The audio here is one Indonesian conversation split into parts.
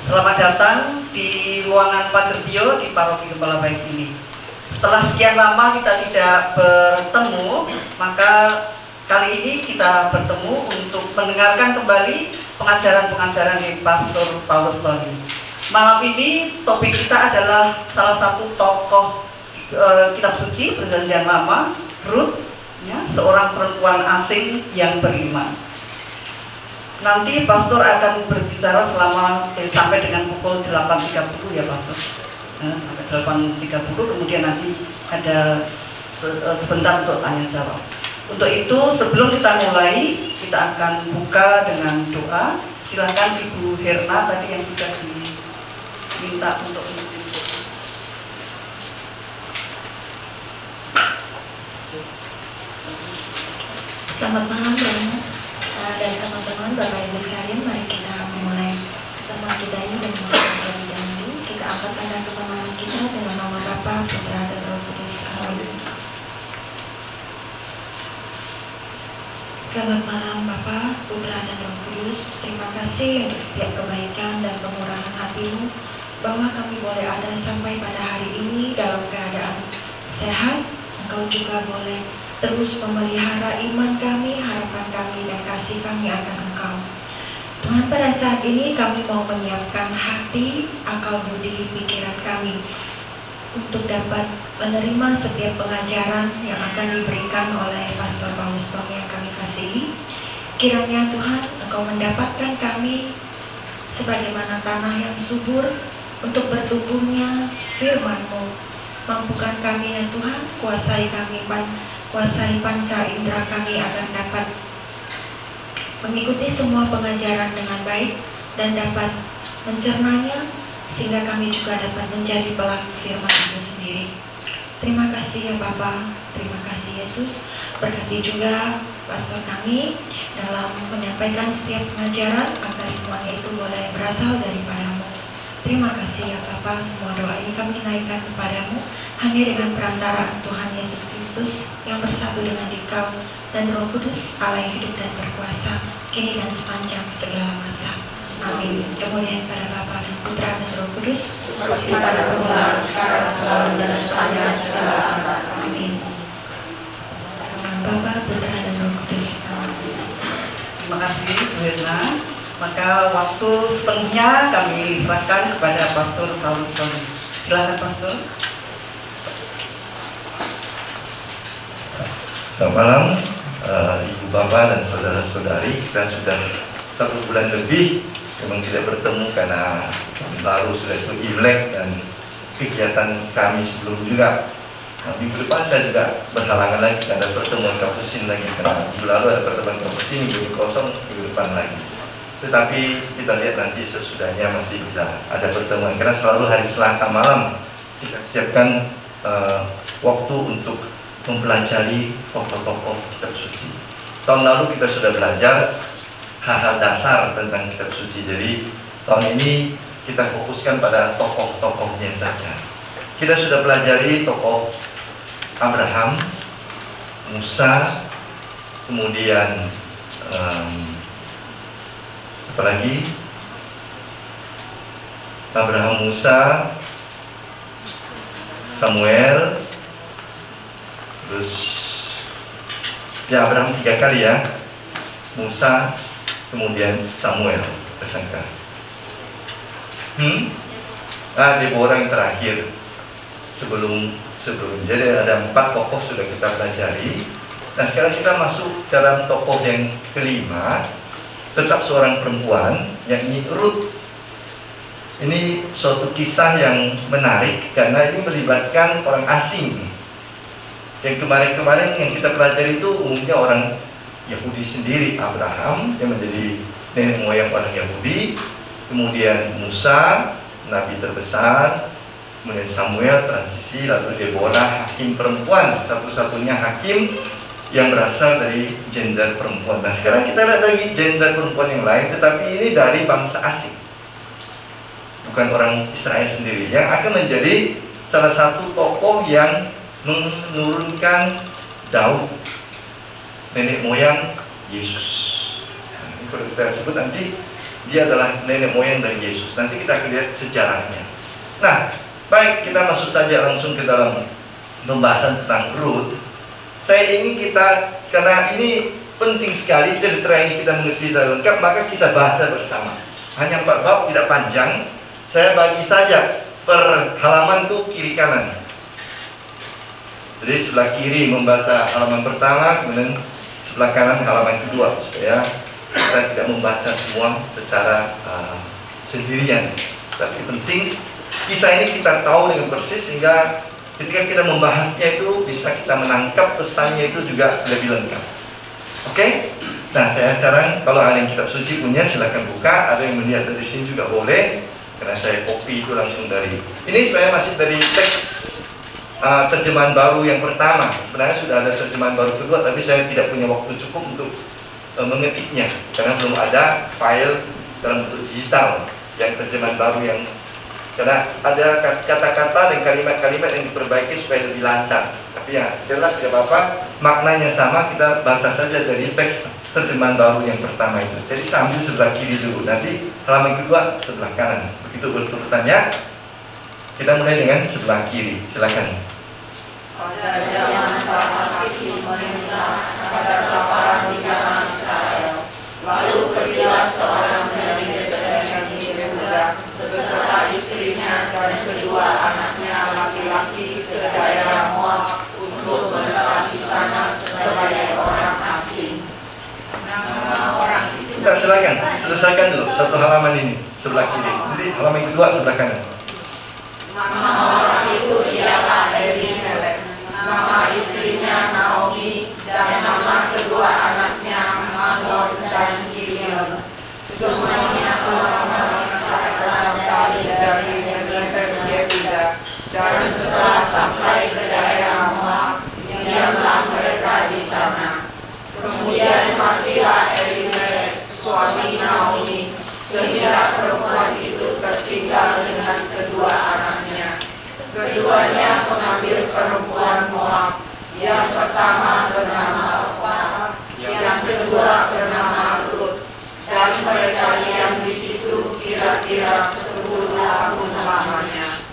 Selamat datang di ruangan Pader Pio di Paroki Gembala Baik ini. Setelah sekian lama kita tidak bertemu, maka kali ini kita bertemu untuk mendengarkan kembali pengajaran-pengajaran dari Pastor Paulus Tony. Malam ini topik kita adalah salah satu tokoh kitab suci Perjanjian Lama, Ruth, ya, seorang perempuan asing yang beriman. Nanti Pastor akan berbicara sampai dengan pukul 8.30 ya Pastor, sampai 8.30, kemudian nanti ada sebentar untuk tanya jawab. Untuk itu sebelum kita mulai, kita akan buka dengan doa. Silakan Ibu Herna tadi yang sudah diminta untuk memimpin. Selamat malam dan teman-teman, Bapak Ibu sekalian, mari kita memulai pertemuan kita ini dengan terlebih dahulu. Kita angkat tangan pertemanan kita dengan nama Bapa, Putra, dan Roh Kudus. Amin. Selamat malam Bapa, Putra, dan Roh Kudus. Terima kasih untuk setiap kebaikan dan pemurahan hati-Mu, bahwa kami boleh ada sampai pada hari ini dalam keadaan sehat. Engkau juga boleh terus memelihara iman kami, harapan kami, dan kasih kami akan Engkau. Tuhan, pada saat ini kami mau menyiapkan hati, akal budi, pikiran kami untuk dapat menerima setiap pengajaran yang akan diberikan oleh Pastor Paulus Tony yang kami kasihi. Kiranya Tuhan, Engkau mendapatkan kami sebagaimana tanah yang subur untuk bertumbuhnya firman-Mu. Mampukan kami ya Tuhan, kuasai panca indera kami agar dapat mengikuti semua pengajaran dengan baik dan dapat mencernanya, sehingga kami juga dapat menjadi pelaku firman itu sendiri. Terima kasih ya Bapa, terima kasih Yesus. Berkati juga pastor kami dalam menyampaikan setiap pengajaran, agar semuanya itu boleh berasal daripada-Mu. Terima kasih ya Bapa, semua doa ini kami naikkan kepadamu hanya dengan perantaraan Tuhan Yesus Kristus yang bersatu dengan Dikau dan Roh Kudus, Allah yang hidup dan berkuasa, kini dan sepanjang segala masa. Amin. Kemuliaan pada Bapa dan Putra dan Roh Kudus, seperti pada permulaan, sekarang, selalu, dan sepanjang segala abad. Amin. Bapa, Putra, dan Roh Kudus. Amin. Terima kasih Bu Herna. Maka waktu sepenuhnya kami serahkan kepada Pastor Paulus Tony. Silakan Pastor. Selamat malam Ibu Bapak dan saudara-saudari. Kita sudah 1 bulan lebih memang tidak bertemu karena baru sudah itu Imlek dan kegiatan kami sebelum juga. Minggu depan saya juga berhalangan lagi ada pertemuan kapusin lagi, karena minggu lalu ada pertemuan kapusin, minggu kosong, minggu depan lagi. Tetapi kita lihat nanti sesudahnya masih bisa ada pertemuan, karena selalu hari Selasa malam kita siapkan waktu untuk mempelajari tokoh-tokoh kitab suci. Tahun lalu kita sudah belajar hal-hal dasar tentang kitab suci, jadi tahun ini kita fokuskan pada tokoh-tokohnya saja. Kita sudah pelajari tokoh Abraham, Musa, kemudian apalagi Abraham, Musa, Samuel, terus ya Abraham 3 kali ya, Musa, kemudian Samuel, tersangka. Deborah yang terakhir sebelum. Jadi ada 4 tokoh sudah kita pelajari. Nah sekarang kita masuk dalam tokoh yang kelima, tetap seorang perempuan, yakni Ruth. Ini suatu kisah yang menarik karena ini melibatkan orang asing. Yang kemarin-kemarin yang kita pelajari itu umumnya orang Yahudi sendiri. Abraham yang menjadi nenek moyang orang Yahudi, kemudian Musa, nabi terbesar, kemudian Samuel transisi, lalu Deborah hakim perempuan, satu-satunya hakim yang berasal dari gender perempuan. Nah sekarang kita lihat lagi gender perempuan yang lain, tetapi ini dari bangsa asing, bukan orang Israel sendiri, yang akan menjadi salah satu tokoh yang menurunkan Daud, nenek moyang Yesus. Nah, ini kalau kita sebut nanti dia adalah nenek moyang dari Yesus. Nanti kita lihat sejarahnya. Nah, baik, kita masuk saja langsung ke dalam pembahasan tentang Rut. Saya ingin kita, karena ini penting sekali cerita ini kita mengerti secara lengkap, maka kita baca bersama. Hanya 4 bab, tidak panjang. Saya bagi saja per halaman itu kiri kanan. Jadi sebelah kiri membaca halaman pertama, kemudian sebelah kanan halaman kedua, supaya kita tidak membaca semua secara sendirian. Tapi penting kisah ini kita tahu dengan persis, sehingga ketika kita membahasnya itu bisa kita menangkap pesannya itu juga lebih lengkap. Oke? Nah, saya sekarang kalau ada yang kitab suci punya silakan buka. Ada yang melihat dari sini juga boleh, karena saya copy itu langsung dari ini. Sebenarnya masih dari teks terjemahan baru yang pertama. Sebenarnya sudah ada terjemahan baru kedua, tapi saya tidak punya waktu cukup untuk mengetiknya karena belum ada file dalam bentuk digital yang terjemahan baru, yang karena ada kata-kata dan kalimat-kalimat yang diperbaiki supaya lebih lancar. Tapi ya jelas tidak apa-apa, maknanya sama, kita baca saja dari teks terjemahan baru yang pertama itu. Jadi sambil sebelah kiri dulu, nanti halaman kedua sebelah kanan. Begitu berurutannya. Kita mulai dengan sebelah kiri, silakan. Pada zaman para hakim meminta agar kelaparan di tanah Israel. Lalu pergilah seorang dari Yehuda beserta istrinya dan kedua anaknya laki-laki ke daerah Moab untuk menetap di sana sebagai orang asing. Nama orang itu. Kita silakan, selesaikan dulu satu halaman ini sebelah kiri. Jadi halaman kedua sebelah kanan. Nama orang itu ialah Elimelek, nama istrinya Naomi, dan nama kedua anaknya Mahlon dan Kilion. Semuanya orang-orang dari negeri Yehuda. Dan setelah sampai ke daerah Moab, diamlah mereka di sana. Kemudian matilah Elimelek, suami Naomi, sehingga perempuan itu tertinggal dengan kedua anaknya. Keduanya mengambil perempuan Moab. Yang pertama bernama Orpa, yang kedua bernama Rut, dan mereka diam di situ kira-kira 10 tahun lamanya.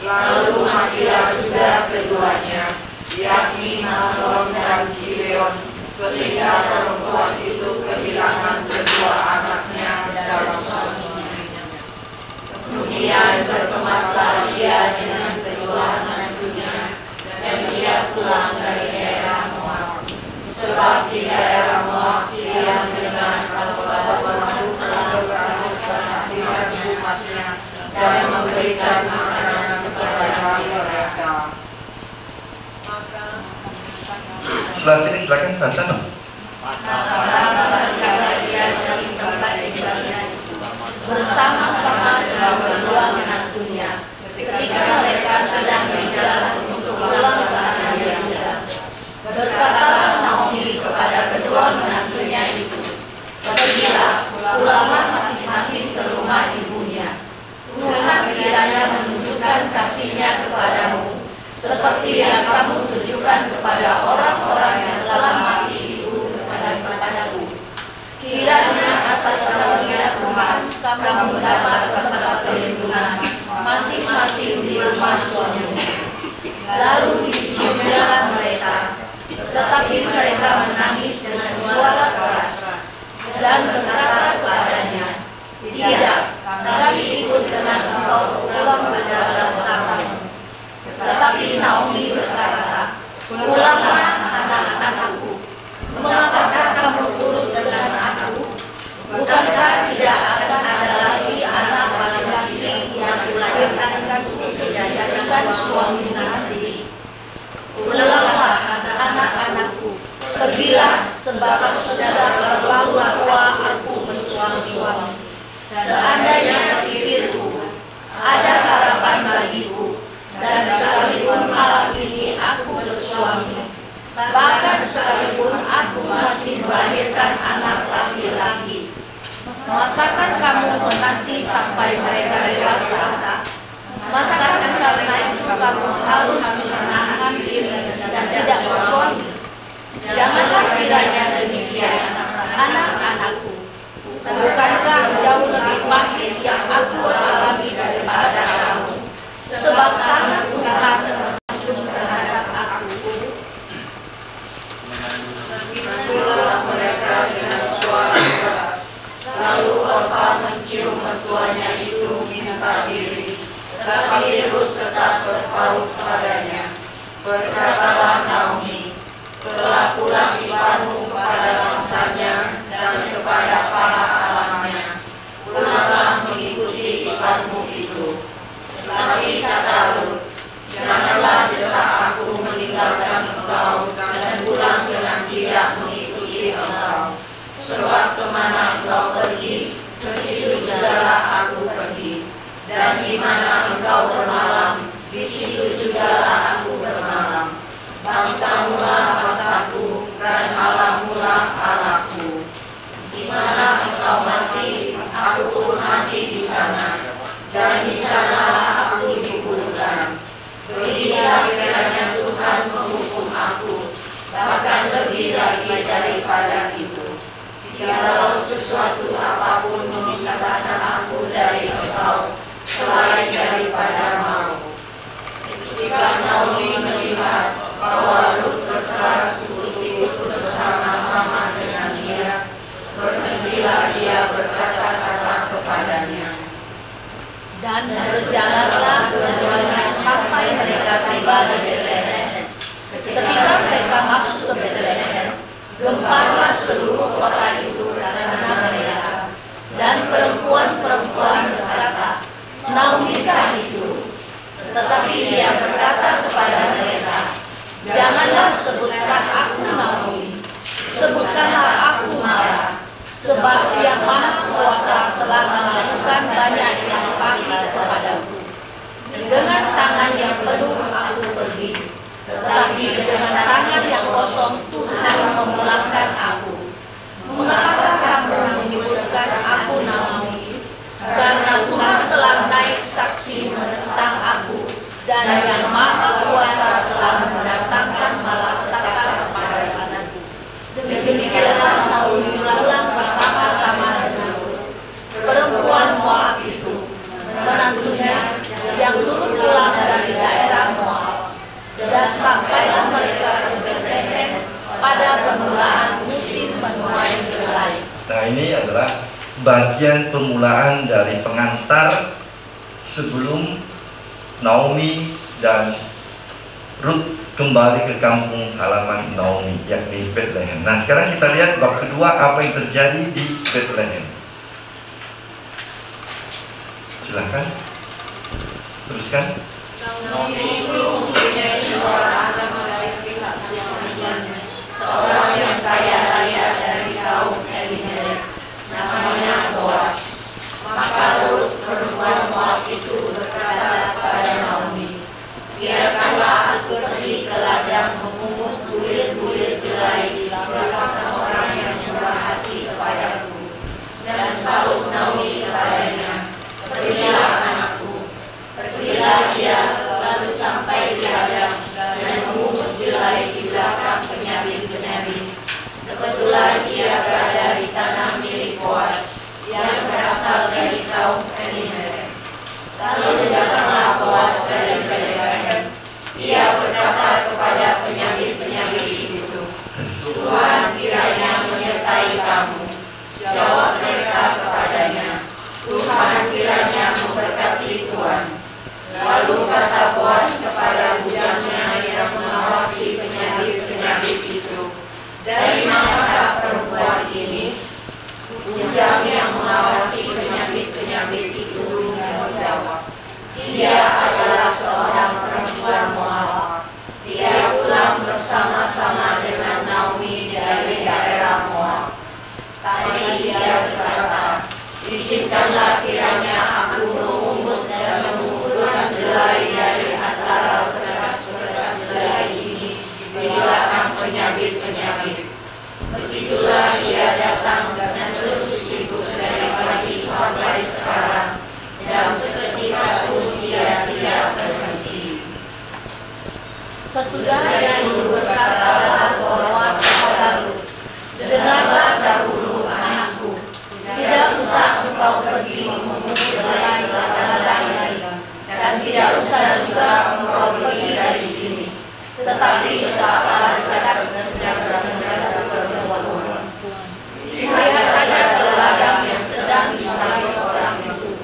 Lalu matilah juga keduanya, yakni Mahlon dan Kilion, sehingga perempuan itu kehilangan kedua anaknya dan suaminya. Kemudian berkemaslah ia dengan kedua menantunya, dan ia pulang dari daerah Moab. Sebab di daerah Moab ia mendengar bahwa Tuhan telah berperhatian umatnya dan memberikan makanan kepada mereka. Sebelah sini silakan baca. Bersama-sama dengan kedua menantunya, ketika mereka sedang berjalan untuk pulang ke tanah Yehuda, berkatalah Naomi kepada kedua menantunya itu, "Pergilah, pulanglah masing-masing ke rumah ibunya. Tuhan kiranya menunjukkan kasih-Nya kepadamu, seperti yang kamu tunjukkan kepada orang-orang yang telah mati itu kepadaku. Kiranya atas karunia Tuhan kamu dapat tuannya itu minta diri, tetapi Rut tetap berpaut padanya. Berkatalah Naomi, telah pulang iparmu kepada bangsanya dan kepada para alamnya. Pulanglah mengikuti iparmu itu. Tetapi kata Rut, janganlah desak aku meninggalkan engkau dan pulang dengan tidak mengikuti engkau. Sebab kemana engkau pergi, ke situ jugalah aku pergi. Dan di mana engkau bermalam, di situ jugalah aku bermalam. Bangsamu lah bangsaku, dan Allahmu lah Allahku. Di mana engkau mati, aku pun mati di sana, dan di sanalah aku dikuburkan. Beginilah kiranya Tuhan menghukum aku, bahkan lebih lagi daripada itu. Jikalau sesuatu apapun memisahkan aku dari engkau, selain daripada maut. Ketika Naomi melihat bahwa Rut berkeras untuk ikut bersama-sama dengan dia, berhentilah dia berkata-kata kepadanya. Dan berjalanlah keduanya sampai mereka tiba di Betlehem. Ketika mereka masuk ke Betlehem, gemparlah seluruh kota itu karena mereka. Dan perempuan-perempuan berkata, Naomi-kah itu? Tetapi dia berkata kepada mereka, janganlah sebutkan aku Naomi, sebutkanlah aku Mara, sebab Yang Maha Kuasa telah melakukan banyak yang pahit kepadaku. Dengan tangan yang penuh aku pergi, tetapi dengan tangan yang kosong Tuhan memulangkan aku. Mengapakah kamu menyebutkan aku Naomi? Karena Tuhan telah naik saksi menentang aku, dan Yang Maha Kuasa telah mendatangkan malapetaka kepada anakku. Demikianlah Naomi pulang bersama-sama dengan perempuan Moab itu, menantunya yang turun pulang dari daerah Moab. Dan sampailah mereka ke Betlehem pada permulaan musim menuai kedelai. Nah, ini adalah bagian permulaan dari pengantar sebelum Naomi dan Rut kembali ke kampung halaman Naomi, yakni Betlehem. Nah, sekarang kita lihat bab kedua, apa yang terjadi di Betlehem. Silakan teruskan. Naomi itu mempunyai seorang anak dari pihak suaminya, seorang yang kaya raya dari kaum Elimelek, namanya Boas. Maka Rut perempuan Moab itu berkata kepada Naomi, biarkanlah aku pergi ke ladang memungut bulir-bulir jelai di belakang orang yang murah hati kepadaku. Dan sahut Naomi kepadanya, pergilah anakku. Pergilah ia, lalu sampai di ladang dan memungut jelai di belakang penyabit-penyabit. Kebetulan ia berada di tanah milik Boas, yang berasal dari kaum Elimelek. Lalu datanglah Boas dari Betlehem. Ia berkata kepada penyabit-penyabit itu, Tuhan kiranya menyertai kamu. Jawab mereka kepadanya, Tuhan kiranya memberkati Tuhan. Lalu kata Boas kepada bujangnya yang mengawasi penyabit-penyabit itu, dari manakah perempuan ini? Bujang yang mengawasi penyabit-penyabit itu menjawab, dia adalah seorang perempuan Moab. Dia pulang bersama-sama dengan Naomi dari daerah Moab. Tadi dia berkata, izinkanlah kiranya aku memungut dan mengumpulkan jelai dari antara berkas-berkas jelai ini di belakang penyabit-penyabit. Begitulah ia datang dan terus sibuk dari pagi sampai sekarang, dan seketika pun ia tidak berhenti. Sesudah itu berkatalah Boas kepada Rut, dengarlah dahulu anakku, tidak usah engkau pergi memungut jelai ke ladang lain, dan tidak usah juga engkau pergi dari sini, tetapi tetaplah dekat menjaga perempuan. Lihat saja ke ladang yang sedang disalib orang itu,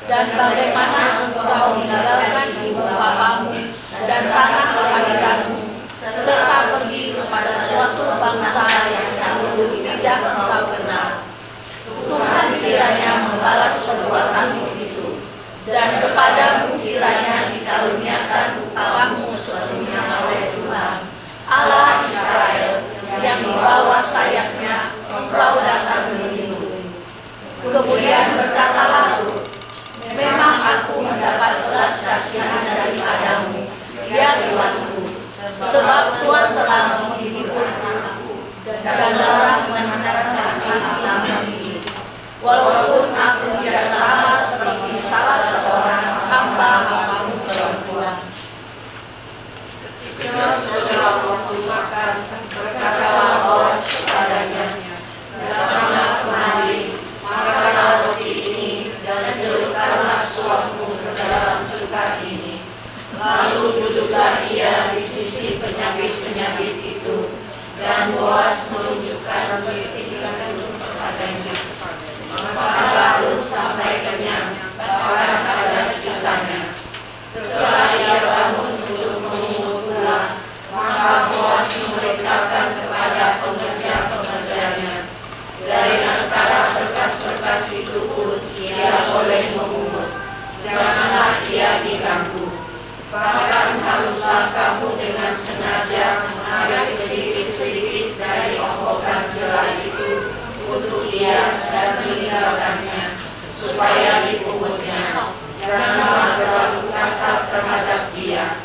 dan bagaimana engkau meninggalkan ibu bapamu dan tanah kelahiranmu, serta pergi kepada suatu bangsa yang dahulu tidak engkau kenal. Tuhan kiranya membalas perbuatanmu itu, dan kepadamu kiranya dikaruniakan upahmu sepenuhnya oleh Tuhan, Allah Israel, yang di bawah sayapnya engkau datang melindungi. Kemudian berkatalah Lut, memang aku mendapat belas kasihan daripadamu, ya Tuanku, sebab Tuhan telah menghibur aku dan telah menanamkan ini. Walaupun aku tidak sama seperti salah seorang hamba-hambamu perempuan. Ketika sudah waktu makan, berkatalah Boas kepadanya, datanglah kemari, makanlah roti ini, dan celupkanlah suapmu ke dalam cuka ini. Lalu duduklah ia di sisi penyabit-penyabit itu, dan Boas menunjukkan kepadanya. Maka Lut sampai kenyang, bahkan ada sisanya. Setelah ia bangun untuk memungut pula, maka Boas memerintahkan kepada pengerja-pengerjanya, dari antara berkas-berkas itu pun ia boleh memungut, janganlah ia diganggu. Bahkan haruslah kamu dengan sengaja mengambil sedikit-sedikit dari ongkokan jela itu untuk dia dan meninggalkannya, supaya dipungutnya. Janganlah berlaku kasar terhadap dia.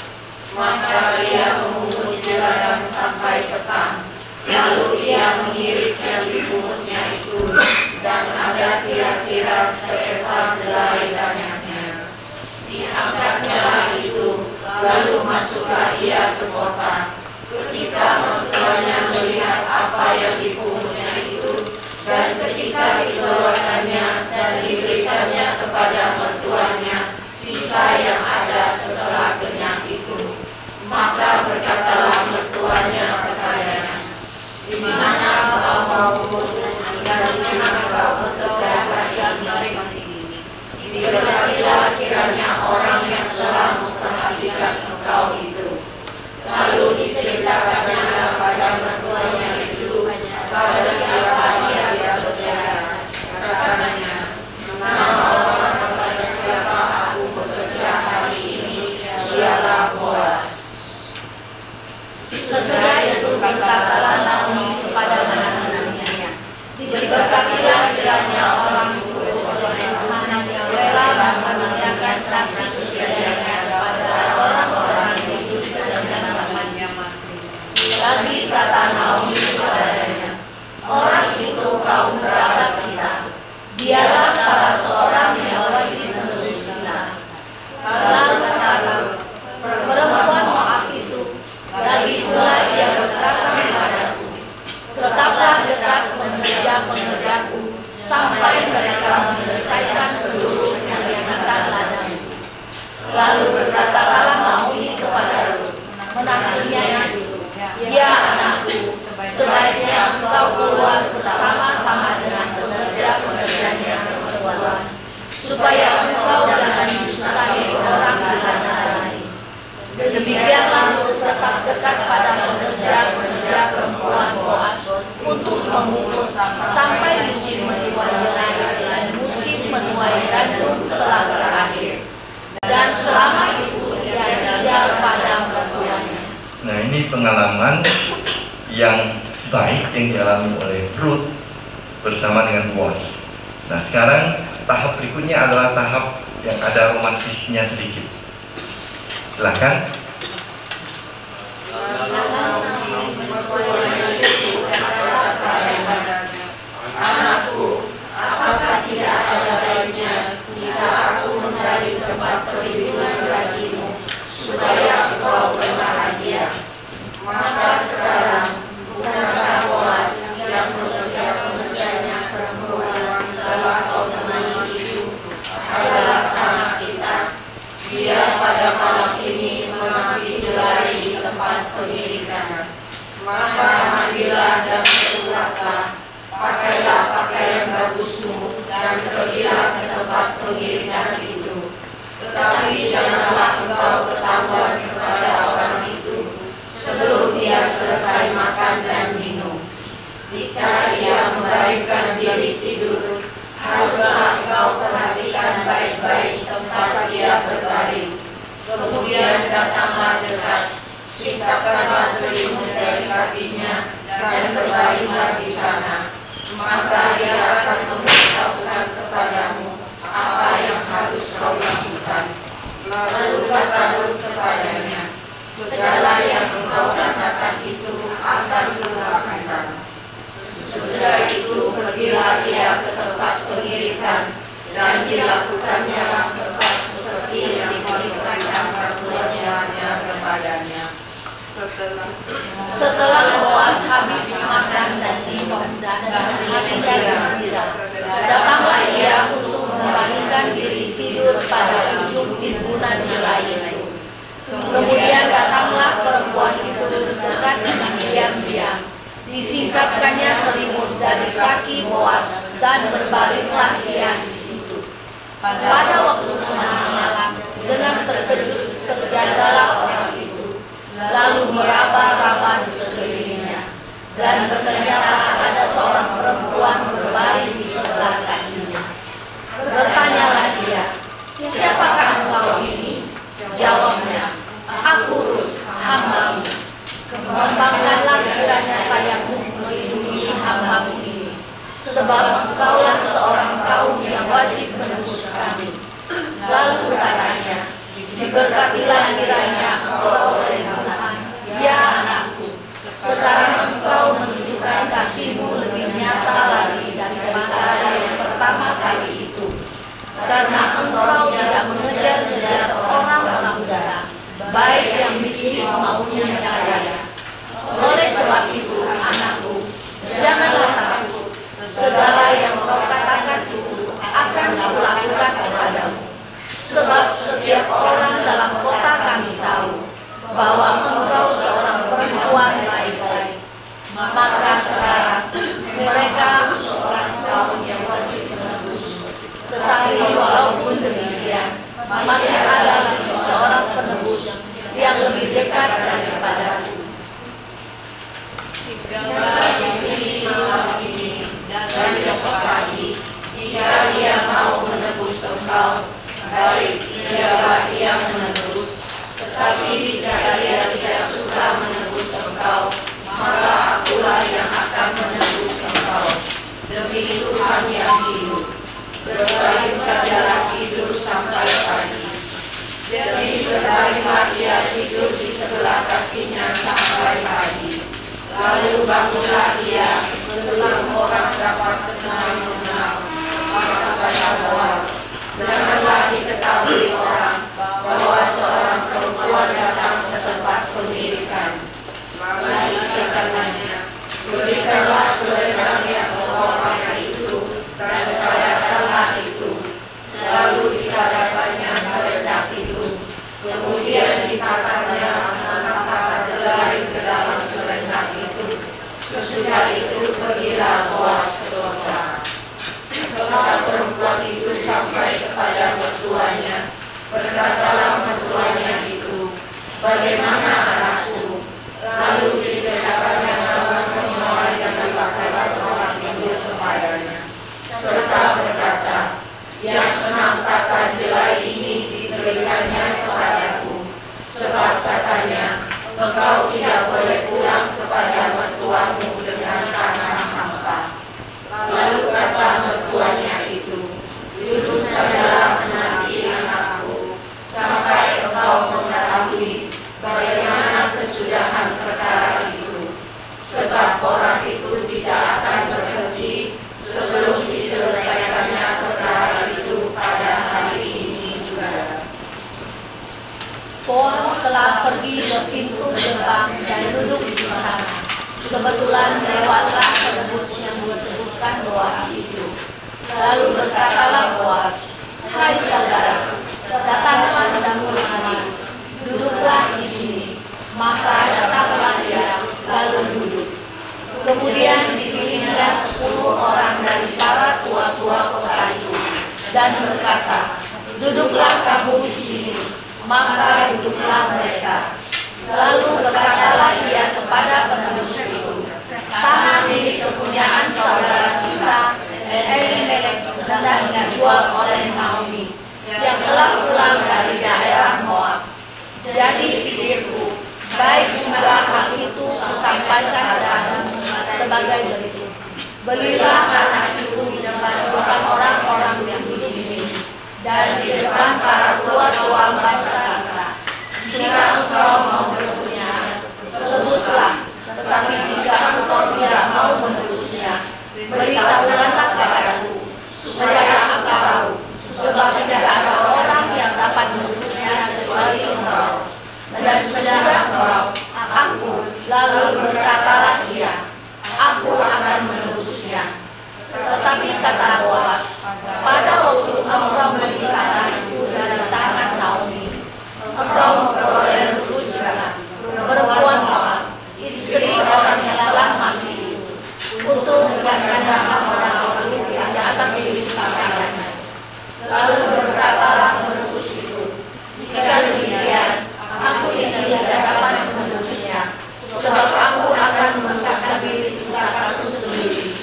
Maka ia memungutnya ladang sampai petang. Lalu ia mengirit yang dipungutnya itu, dan ada kira-kira seefah jela banyaknya. Diangkatnya itu, lalu masuklah ia ke kota. Ketika mertuanya melihat apa yang dipungutnya itu, dan ketika dikeluarkannya dan diberikannya kepada mertuanya sisa yang ada setelah kenyang itu, maka berkatalah mertuanya kepadanya, di mana kau mau memungut dan di mana kau bekerja hari ini? Diberkatilah kiranya orang yang telah memperhatikan engkau itu. Lalu diceritakannya pada mertuanya itu pada siapa ia bekerja. Katanya, nama orang pada siapa aku bekerja hari ini ialah Boas. Sesudah itu berkatalah Naomi kepada menantunya, diberkatilah kiranya orang itu oleh Tuhan yang rela mengaruniakan kasih setianya kepada orang-orang yang hidup dengan namanya mati. Lagi kata Naomi kepadanya, orang itu kaum kerabat kita, dialah salah seorang yang wajib bersusila. Lalu kata perempuan Moab itu, lagi pula ia berkata kepadaku, tetaplah dekat pengerja-pengerjaku sampai mereka menyelesaikan seluruh penyambitan ladang. Lalu berkatalah Naomi kepada Lut, menantunya itu, ya anakku, sebaiknya engkau keluar bersama-sama dengan pekerja-pekerjanya perempuan, supaya engkau jangan disusahi orang di tanah lain. Demikianlah Lut tetap dekat pada pekerja-pekerja perempuan Boas untuk memungut sampai musim menuai jelai dan musim menuai gandum telah berakhir. Dan selama itu ia tinggal pada mertuanya. Nah, ini pengalaman yang baik yang dialami oleh Ruth bersama dengan Boas. Nah, sekarang tahap berikutnya adalah tahap yang ada romantisnya sedikit. Silakan. Anakku, apakah tidak ada baiknya jika aku mencari tempat perlindungan bagimu supaya engkau berbahagia? Maka sekarang bukankah Boas yang pekerja-pekerjanya perempuan telah kau temani itu adalah sanak kita? Dia pada malam ini mengambil jelai di tempat pengirikan. Maka mandilah dan bersuratlah, pakailah pakaian bagusmu dan pergilah ke tempat pengirikan itu. Tetapi janganlah engkau ketahuan kepada orang itu sebelum dia selesai makan dan minum. Jika ia membaringkan diri tidur, haruslah engkau perhatikan baik-baik tempat ia berbaring. Kemudian datanglah dekat, singkapkanlah selimut dari kakinya, dan berbaringlah di sana. Maka ia akan memberitahukan kepadamu apa yang harus kau lakukan. Lalu kata Rut kepadanya, segala yang engkau katakan itu akan kulakukan. Sesudah itu pergilah ia ke tempat pengirikan, dan dilakukannya tepat seperti yang diberikan perbuatannya kepadanya. Setelah Boas habis makan dan minum dan hatinya gembira, datanglah ia untuk membaringkan diri tidur pada ujung timbunan jelai itu. Kemudian datanglah perempuan itu dekat dengan diam-diam, disingkapkannya selimut dari kaki Boas, dan berbaringlah ia di situ. Pada waktu tengah malam, dengan terkejut terjagalah orang itu, lalu meraba-raba di sekelilingnya, dan ternyata ada seorang perempuan berbaring di sebelah kakinya. Bertanyalah dia, siapakah engkau ini? Jawabnya, aku Rut, hambamu. Kembangkanlah kiranya sayangmu melindungi hambamu ini, sebab engkaulah seorang kaum yang wajib menebus kami. Lalu katanya, diberkatilah kiranya engkau oleh Tuhan, ya anakku. Sekarang engkau menunjukkan kasihmu lebih nyata lagi daripada yang pertama kali itu, karena engkau tidak mengejar-ngejar orang-orang muda, baik yang miskin maupun yang kaya. Oleh sebab itu, anakku, janganlah takut. Segala yang kau katakan itu akan kulakukan kepadamu. Sebab setiap orang dalam kota kami tahu bahwa engkau seorang perempuan baik-baik. Maka sekarang mereka seorang kaum yang wajib menebus. Tetapi walaupun demikian, masih ada seorang penebus yang lebih dekat daripadaku. Tinggallah di sini malam ini dan besok pagi. Jika ia mau menebus engkau, baik, biarlah ia menebus. Tetapi jika ia tidak suka menebus engkau, maka akulah yang akan menebus engkau. Demi Tuhan yang hidup, berbaring sajalah tidur sampai pagi. Jadi berbaringlah ia tidur di sebelah kakinya sampai pagi. Lalu bangunlah ia, selang orang dapat kenal-mengenal. Maka kata Boas, janganlah diketahui orang bahwa seorang perempuan datang ke tempat pengirikan. Lalu katanya, berikanlah selendang yang engkau pakai itu, dan kadakanlah itu. Lalu dikadakannya selendang itu. Kemudian ditakarnya mengangkat jari ke dalam selendang itu. Sesudah itu pergilah Boas ke kota. Setelah perempuan itu sampai kepada mertuanya, berkatalah mertuanya itu, bagaimana anakku? Lalu diceritakannya semua yang dilakukan orang itu kepadanya, serta berkata, yang 6 takat jelai ini diberikannya kepadaku, sebab katanya, engkau tidak boleh pulang kepada mertuamu dengan tangan hampa. Lalu kata mertuanya itu, duduk sajalah menanti anakku, sampai engkau mengetahui bagaimana kesudahan perkara itu. Sebab orang itu tidak akan berhenti sebelum diselesaikannya perkara itu pada hari ini juga. Boas telah pergi ke pintu gerbang dan duduk di sana. Kebetulan lewatlah penebus yang disebutkan Boas itu. Lalu berkatalah Boas, hai saudara, datanglah dahulu kemari, duduklah di sini. Maka datanglah dia, lalu duduk. Kemudian dipilihnya 10 orang dari para tua-tua kota itu, dan berkata, duduklah kamu di sini. maka hiduplah mereka. Lalu berkatalah ia kepada penebus itu, tanah milik kepunyaan saudara kita, Elimelek, hendak dijual oleh Naomi, yang telah pulang dari daerah Moab. Jadi pikirku, baik juga hal itu kusampaikan kepadamu sebagai berikut. Belilah tanah itu di depan orang-orang yang hidup di sini, dan di depan para tua-tua bangsa kita. Jika engkau mau menebusnya, tebuslah. Tetapi jika engkau tidak mau menebusnya, beritahukanlah kepadaku, supaya aku tahu, sebab tidak ada orang yang dapat menebusnya kecuali engkau. Dan sesudah engkau, aku, lalu berkatalah ia, aku akan menebusnya. Tetapi kata Boas, pada waktu engkau membeli tanah itu dari tangan Naomi, engkau memperoleh Rut juga, perempuan Moab, istri orang yang telah mati itu, untuk menggandakan orang itu di atas hidup pasangannya. Lalu berkatalah penebus itu, jika demikian, aku ini tidak dapat menebusnya, sebab aku akan memusnahkan diri usahaku sendiri.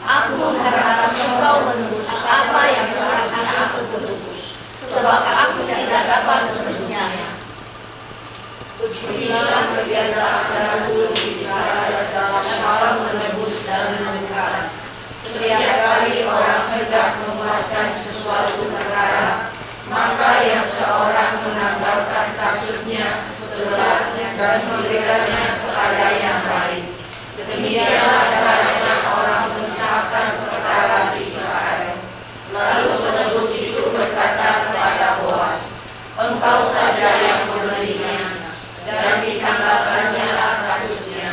Aku berharap engkau menebus apa yang seharusnya aku tebus, sebab aku tidak dapat menebusnya. Beginilah kebiasaan dahulu di Israel dalam hal menebus dan mengikat. Setiap kali orang hendak membuatkan sesuatu perkara, maka yang seorang menanggalkan kasutnya sebelahnya dan memberikannya kepada yang lain. Demikianlah caranya orang mensahkan perkara di Israel. Lalu penebus itu berkata kepada Boas, engkau saja yang membelinya, dan ditanggalkannya kasutnya.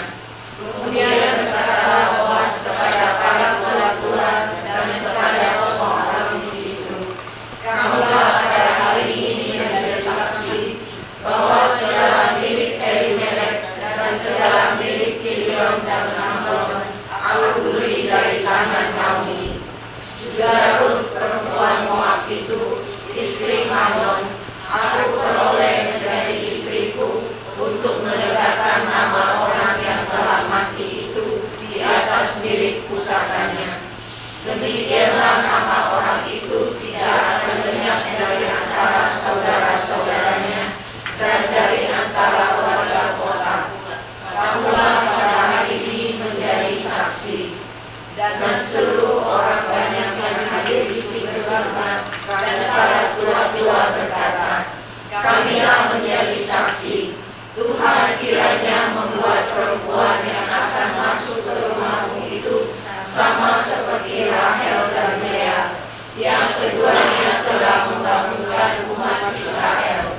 Kemudian berkata Boas kepada para tua-tua dan kepada semua orang di situ, kamulah pada hari ini menjadi saksi bahwa segala milik Elimelek dan segala milik Kilion dan Mahlon aku beli dari tangan Naomi. Juga Rut perempuan Moab itu, istri Mahlon, aku peroleh menjadi istriku untuk menegakkan nama orang yang telah mati itu di atas milik pusakanya. Demikianlah nama orang itu tidak akan lenyap dari antara saudara-saudaranya dan dari antara warga kota. Kamulah pada hari ini menjadi saksi, dan seluruh orang banyak yang hadir di gerbang dan para tua-tua berkata, kamilah menjadi saksi. Tuhan kiranya membuat perempuan yang akan masuk ke rumahmu itu sama seperti Rahel dan Lea, yang keduanya telah membangunkan umat Israel.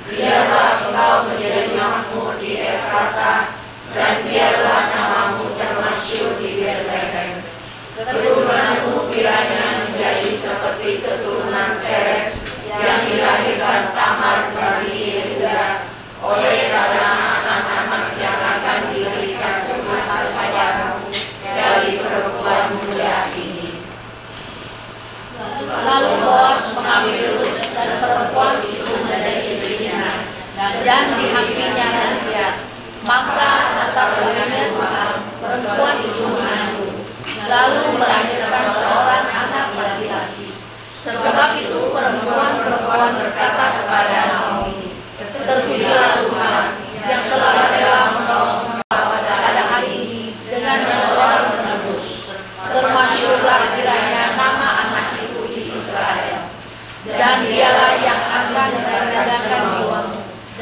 Biarlah engkau menjadi makmur di Efratah, dan biarlah namamu termasyhur di Betlehem. Keturunanmu kiranya menjadi seperti keturunan Peres yang dilahirkan Tamar bagi Yehuda, oleh karena anak-anak yang akan diberikan Tuhan kepadamu dari perempuan muda ini. Lalu Boas mengambil Rut dan perempuan itu menjadi istrinya, dan dihampinya dan dia. Maka atas bagian perempuan itu mengandung, lalu melahirkan seorang anak laki-laki. Sebab itu perempuan berkata kepada Naomi, terpujilah Tuhan yang telah rela menolong pada hari ini dengan seorang penebus. Termasyhurlah kiranya nama anak itu di Israel. Dan dialah yang akan menjagakan jiwamu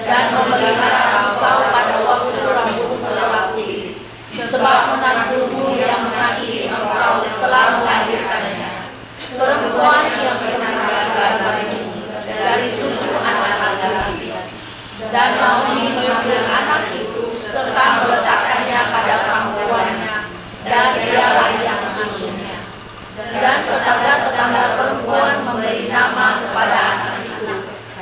dan memelihara engkau pada waktu rambutmu telah putih. Sebab menantumu yang mengasihi engkau telah melahirkannya. Perempuan yang bernama bagimu dari 7 anak laki-laki. Dan Naomi mengambil anak itu serta meletakkannya pada pangkuannya, dan dialah yang mengasuhnya. Dan tetangga-tetangga perempuan memberi nama kepada anak itu.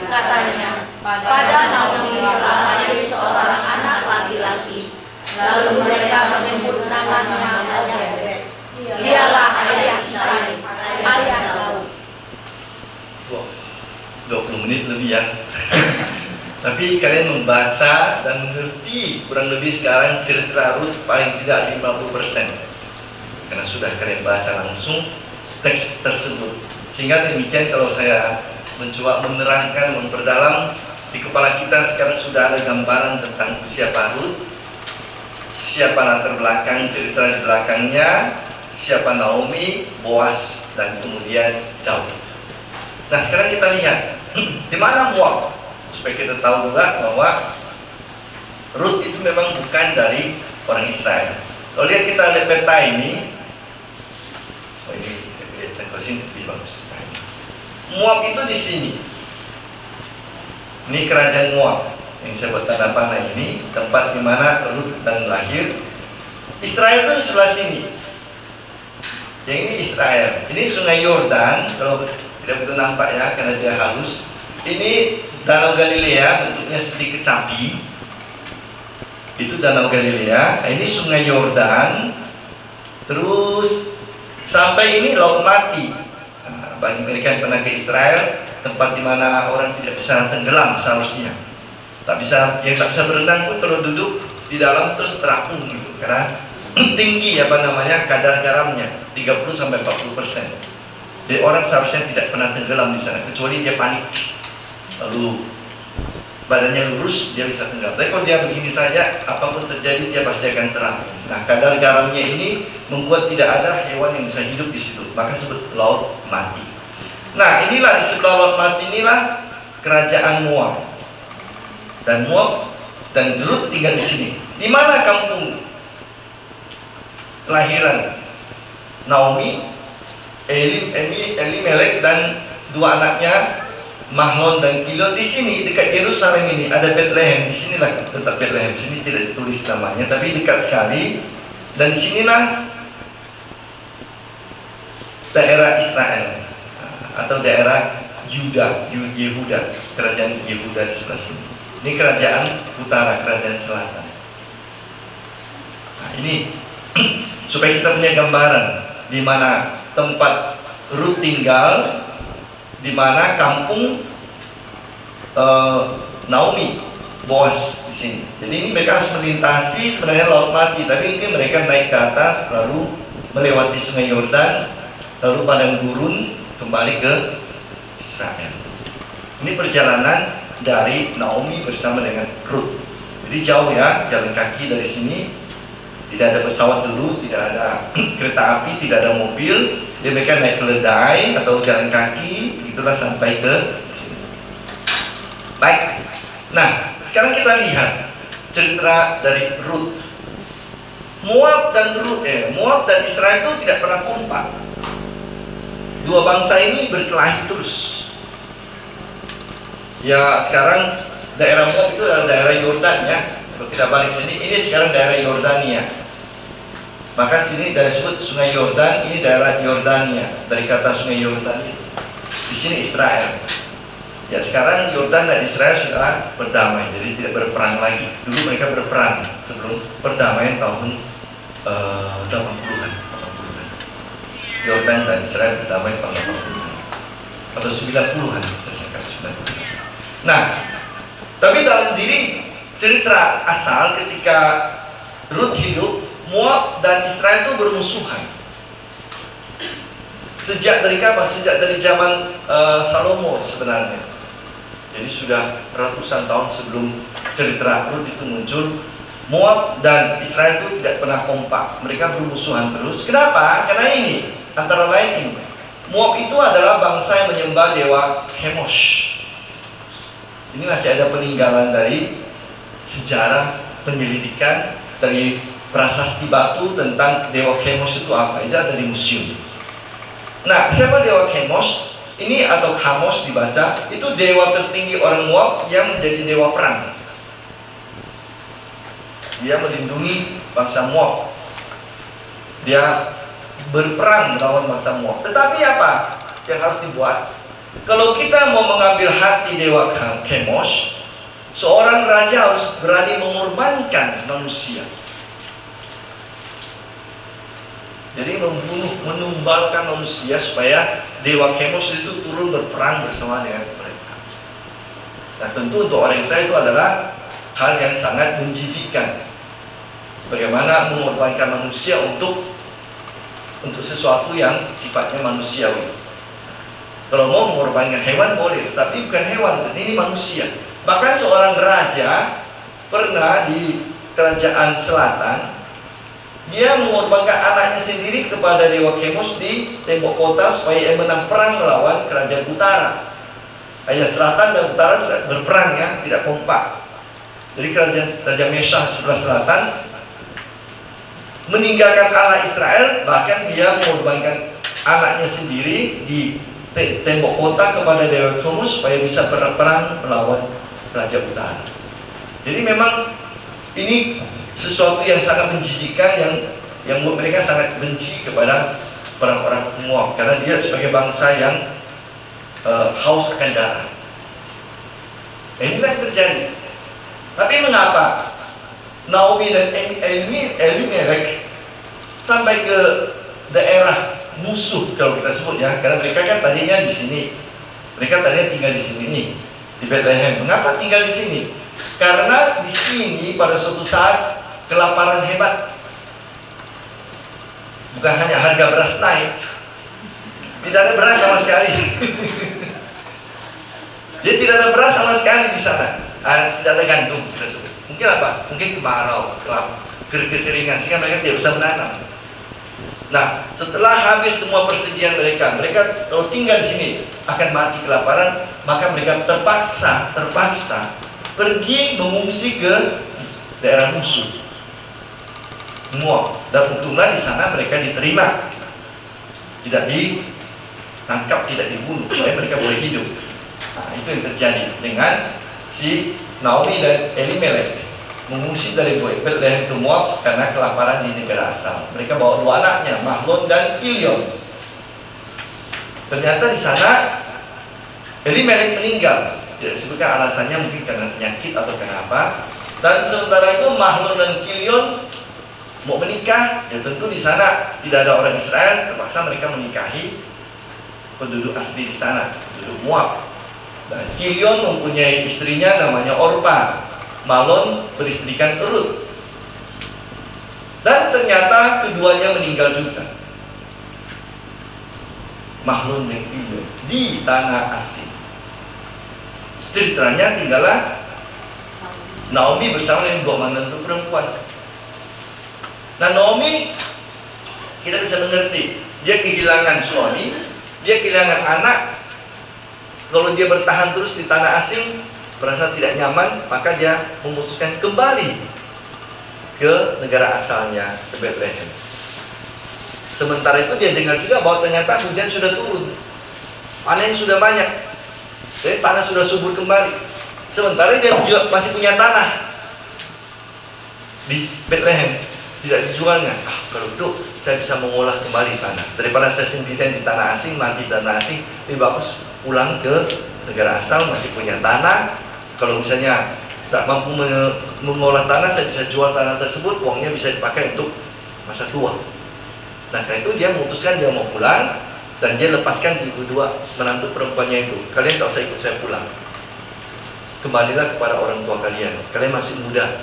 Katanya, pada Naomi telah lahir seorang anak laki-laki. Lalu mereka menyebut namanya Obed. Dialah ayah Isai, ayah Daud. 20 menit lebih ya. Tapi kalian membaca dan mengerti kurang lebih sekarang cerita Rut paling tidak 50%, karena sudah kalian baca langsung teks tersebut. Sehingga demikian kalau saya mencoba menerangkan, memperdalam, di kepala kita sekarang sudah ada gambaran tentang siapa Rut, siapa latar belakang cerita di belakangnya, siapa Naomi, Boaz, dan kemudian Daud. Nah sekarang kita lihat di mana Moab, supaya kita tahu juga bahwa Rut itu memang bukan dari orang Israel. Kalau lihat kita lihat peta ini, ini lebih bagus. Moab itu di sini. Ini kerajaan Moab yang saya buat tanda panah ini, tempat di mana Rut dan lahir. Israel itu di sebelah sini. Yang ini Israel. Ini Sungai Yordan. Kalau tidak betul nampak ya, karena dia halus. Ini Danau Galilea, bentuknya seperti kecapi. Itu Danau Galilea. Ini Sungai Yordan. Terus sampai ini Laut Mati. Nah, bagi mereka yang pernah ke Israel, tempat di mana orang tidak bisa tenggelam seharusnya. Yang tak bisa berenang pun kalau duduk di dalam terus terapung gitu, karena tinggi kadar garamnya 30-40%. Jadi orang seharusnya tidak pernah tenggelam di sana, kecuali dia panik, lalu badannya lurus dia bisa tenggelam. Tapi kalau dia begini saja, apapun terjadi dia pasti akan terapung. Nah, kadar garamnya ini membuat tidak ada hewan yang bisa hidup di situ, maka disebut Laut Mati. Nah, inilah di sebelah Laut Mati inilah kerajaan Moab. Dan Moab dan Rut tinggal di sini. Di mana kampung kelahiran Naomi, Elimelek dan dua anaknya Mahlon dan Kilon? Di sini dekat Yerusalem ini ada Bethlehem. Di sinilah tetap Bethlehem. Sini tidak ditulis namanya, tapi dekat sekali. Dan di sinilah daerah Israel atau daerah Yehuda, kerajaan Yehuda di sebelah sini. Ini kerajaan utara, kerajaan selatan. Nah, ini supaya kita punya gambaran di mana tempat Rut tinggal, di mana kampung Naomi, Boaz di sini. Jadi ini mereka harus melintasi sebenarnya Laut Mati, tapi mungkin mereka naik ke atas lalu melewati Sungai Yordan, lalu padang gurun kembali ke Israel. Ini perjalanan dari Naomi bersama dengan Rut. Jadi jauh ya, jalan kaki dari sini. Tidak ada pesawat dulu, tidak ada kereta api, tidak ada mobil. Jadi mereka naik keledai atau jalan kaki, begitulah sampai ke sini. Baik. Nah, sekarang kita lihat cerita dari Rut. Moab dan Israel itu tidak pernah kompak. Dua bangsa ini berkelahi terus. Ya, sekarang daerah Moab itu adalah daerah Yordan ya. Kalau kita balik sini, ini sekarang daerah Yordania. Maka sini disebut Sungai Yordan, ini daerah Yordania. Dari kata Sungai Yordan itu. Di sini Israel. Ya, sekarang Yordan dan Israel sudah berdamai, jadi tidak berperang lagi. Dulu mereka berperang sebelum perdamaian tahun 80-an. Yordan dan Israel berdamai tahun 80-an atau 90-an. Nah, tapi dalam diri cerita asal ketika Rut hidup, Moab dan Israel itu bermusuhan. Sejak dari kapan? Sejak dari zaman Salomo sebenarnya. Jadi sudah ratusan tahun sebelum cerita Rut itu muncul, Moab dan Israel itu tidak pernah kompak. Mereka bermusuhan terus. Kenapa? Karena ini, antara lain ini, Moab itu adalah bangsa yang menyembah dewa Chemosh. Ini masih ada peninggalan dari sejarah penyelidikan dari prasasti batu tentang dewa Chemosh itu apa. Itu ada di museum. Nah, siapa dewa Chemosh? Ini atau Chamos dibaca, itu dewa tertinggi orang Moab yang menjadi dewa perang. Dia melindungi bangsa Moab. Dia berperang melawan bangsa Moab. Tetapi apa yang harus dibuat? Kalau kita mau mengambil hati dewa Chemosh, seorang raja harus berani mengorbankan manusia. Jadi menumbalkan manusia supaya dewa Chemosh itu turun berperang bersama dengan mereka. Nah tentu untuk orang Israel itu adalah hal yang sangat menjijikkan. Bagaimana mengorbankan manusia untuk sesuatu yang sifatnya manusiawi. Kalau mau mengorbankan hewan boleh, tapi bukan hewan, ini manusia. Bahkan seorang raja pernah di kerajaan selatan, dia mengorbankan anaknya sendiri kepada dewa Chemosh di tembok kota supaya ia menang perang melawan kerajaan utara. Hanya selatan dan utara juga berperang ya, tidak kompak. Jadi kerajaan Raja Mesha sebelah selatan meninggalkan anak Israel, bahkan dia mengorbankan anaknya sendiri di tembok kota kepada dewa Chemosh supaya bisa berperang melawan kerajaan utara. Jadi memang ini sesuatu yang sangat menjijikkan, yang mereka sangat benci kepada orang-orang Moab, karena dia sebagai bangsa yang haus akan darah. Inilah yang terjadi. Tapi mengapa Naomi dan Elimelech sampai ke daerah musuh kalau kita sebut ya, karena mereka kan tadinya di sini, mereka tadinya tinggal di sini nih, di Bethlehem. Mengapa tinggal di sini? Karena di sini pada suatu saat kelaparan hebat. Bukan hanya harga beras naik, tidak ada beras sama sekali. Jadi tidak ada beras sama sekali di sana. Tidak ada gandum kita sebut. Mungkin apa? Mungkin kemarau, kekeringan sehingga mereka tidak bisa menanam. Nah, setelah habis semua persediaan mereka kalau tinggal di sini akan mati kelaparan, maka mereka terpaksa pergi mengungsi ke daerah musuh Moab. Dan untunglah di sana mereka diterima, tidak ditangkap, tidak dibunuh, supaya mereka boleh hidup. Nah, itu yang terjadi dengan si Naomi dan Elimelech mengungsi dari Bethlehem ke Moab karena kelaparan di negara asal. Mereka bawa dua anaknya, Mahlon dan Kilion. Ternyata di sana Elimelech meninggal. Tidak disebutkan alasannya, mungkin karena penyakit atau kenapa. Dan sementara itu Mahlon dan Kilion mau menikah, ya tentu di sana tidak ada orang Israel, terpaksa mereka menikahi penduduk asli di sana, penduduk Moab. Dan Kilion mempunyai istrinya namanya Orpa. Mahlon beristrikan Rut. Dan ternyata keduanya meninggal juga, Mahlon dan Kilion, di tanah asing. Ceritanya tinggallah Naomi bersama dengan dua menantu perempuan. Nah, Naomi kita bisa mengerti, dia kehilangan suami, dia kehilangan anak. Kalau dia bertahan terus di tanah asing, merasa tidak nyaman, maka dia memutuskan kembali ke negara asalnya, ke Bethlehem. Sementara itu dia dengar juga bahwa ternyata hujan sudah turun, panen sudah banyak, jadi tanah sudah subur kembali. Sementara dia juga masih punya tanah di Bethlehem, tidak dijualnya. Kalau itu saya bisa mengolah kembali tanah, daripada saya sendirian di tanah asing, mati di tanah asing, lebih bagus pulang ke negara asal, masih punya tanah. Kalau misalnya tak mampu mengolah tanah, saya bisa jual tanah tersebut, uangnya bisa dipakai untuk masa tua. Nah, karena itu dia memutuskan dia mau pulang, dan dia lepaskan kedua menantu perempuannya itu. Kalian tak usah ikut saya pulang, kembalilah kepada orang tua kalian. Kalian masih muda,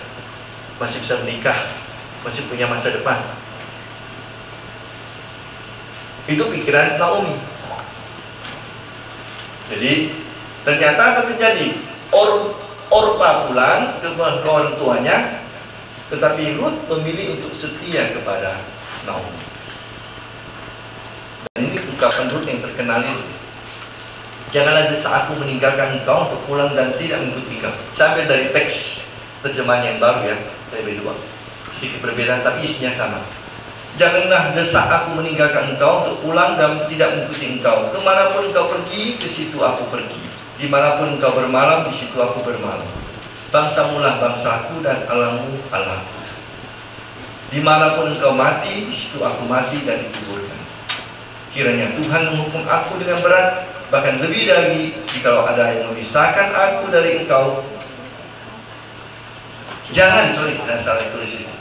masih bisa menikah, masih punya masa depan. Itu pikiran Naomi. Jadi ternyata apa terjadi? Orpa pulang ke orang tuanya, tetapi Rut memilih untuk setia kepada Naomi. Dan ini ungkapan Rut yang terkenal itu. Janganlah desak aku meninggalkan engkau untuk pulang dan tidak mengikuti engkau. Sampai dari teks terjemahan yang baru ya, TB2. Sedikit berbeda tapi isinya sama. Janganlah desak aku meninggalkan engkau untuk pulang dan tidak mengikuti engkau. Kemanapun engkau pergi, ke situ aku pergi. Dimanapun engkau bermalam, di situ aku bermalam. Bangsamulah bangsaku dan Allahmu Allahku. Dimanapun engkau mati, di situ aku mati dan dikuburkan. Kiranya Tuhan menghukum aku dengan berat, bahkan lebih dari jikalau ada yang memisahkan aku dari engkau. Jangan, saya salah tulis itu.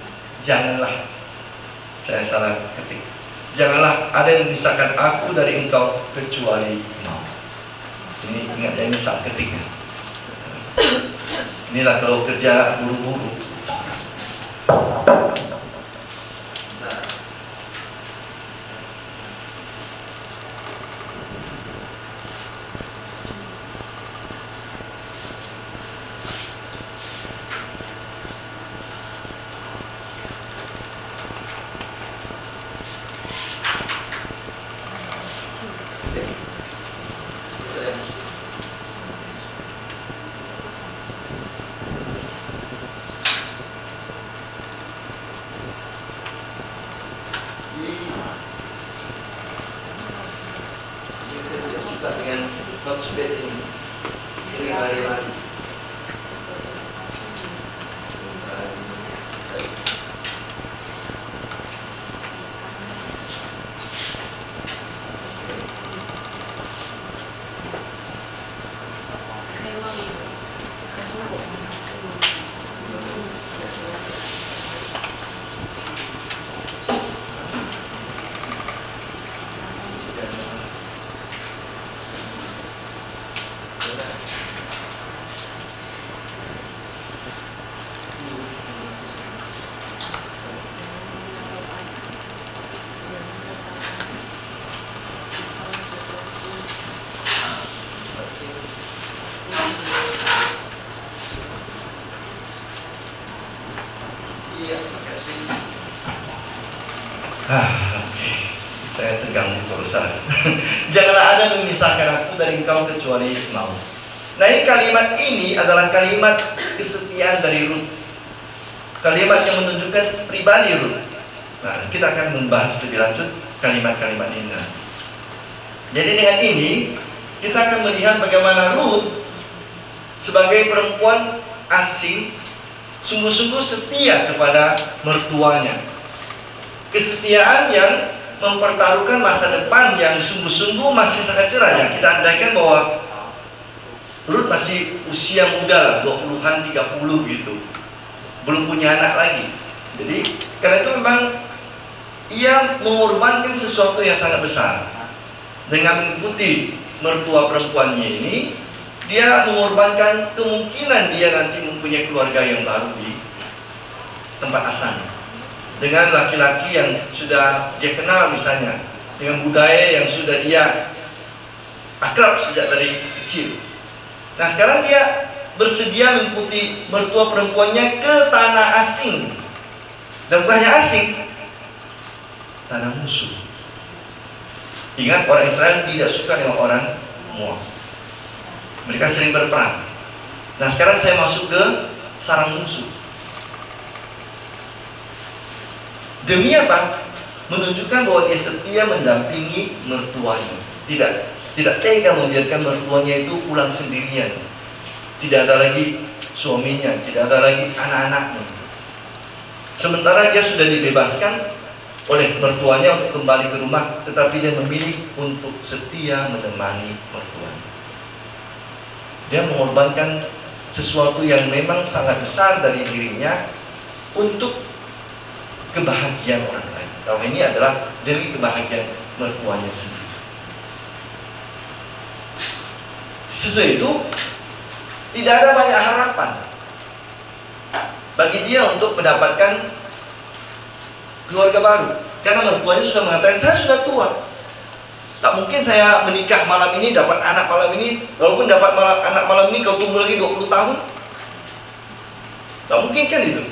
Janganlah, saya salah ketik. Janganlah ada yang memisahkan aku dari engkau kecuali mau. Ini ingat, ini salah ketiknya. Inilah kalau kerja buru-buru. Dengan hotspot ini sering lari-lari. Oke. Saya tegang berusaha. Janganlah ada memisahkan aku dari engkau kecuali mau. Nah, ini kalimat ini adalah kalimat kesetiaan dari Rut. Kalimat yang menunjukkan pribadi Rut. Nah, kita akan membahas lebih lanjut kalimat-kalimat ini. Jadi dengan ini kita akan melihat bagaimana Rut sebagai perempuan asing sungguh-sungguh setia kepada mertuanya. Kesetiaan yang mempertaruhkan masa depan yang sungguh-sungguh masih sangat cerah. Ya, kita andaikan bahwa Rut masih usia muda, 20-an, 30 gitu, belum punya anak lagi. Jadi karena itu memang ia mengorbankan sesuatu yang sangat besar. Dengan mengikuti mertua perempuannya ini, dia mengorbankan kemungkinan dia nanti mempunyai keluarga yang baru di tempat asalnya, dengan laki-laki yang sudah dia kenal misalnya, dengan budaya yang sudah dia akrab sejak dari kecil. Nah, sekarang dia bersedia mengikuti mertua perempuannya ke tanah asing. Dan bukan hanya asing, tanah musuh. Ingat, orang Israel tidak suka dengan orang Moab. Mereka sering berperang. Nah, sekarang saya masuk ke sarang musuh. Demi apa? Menunjukkan bahwa dia setia mendampingi mertuanya. Tidak tega membiarkan mertuanya itu pulang sendirian. Tidak ada lagi suaminya, tidak ada lagi anak-anaknya. Sementara dia sudah dibebaskan oleh mertuanya untuk kembali ke rumah, tetapi dia memilih untuk setia menemani mertuanya. Dia mengorbankan sesuatu yang memang sangat besar dari dirinya untuk kebahagiaan orang lain. Kalau ini adalah demi kebahagiaan mertuanya sendiri. Sesudah itu tidak ada banyak harapan bagi dia untuk mendapatkan keluarga baru, karena mertuanya sudah mengatakan, saya sudah tua, tak mungkin saya menikah malam ini dapat anak malam ini. Walaupun dapat anak malam ini kau tunggu lagi 20 tahun, tak mungkin kan itu.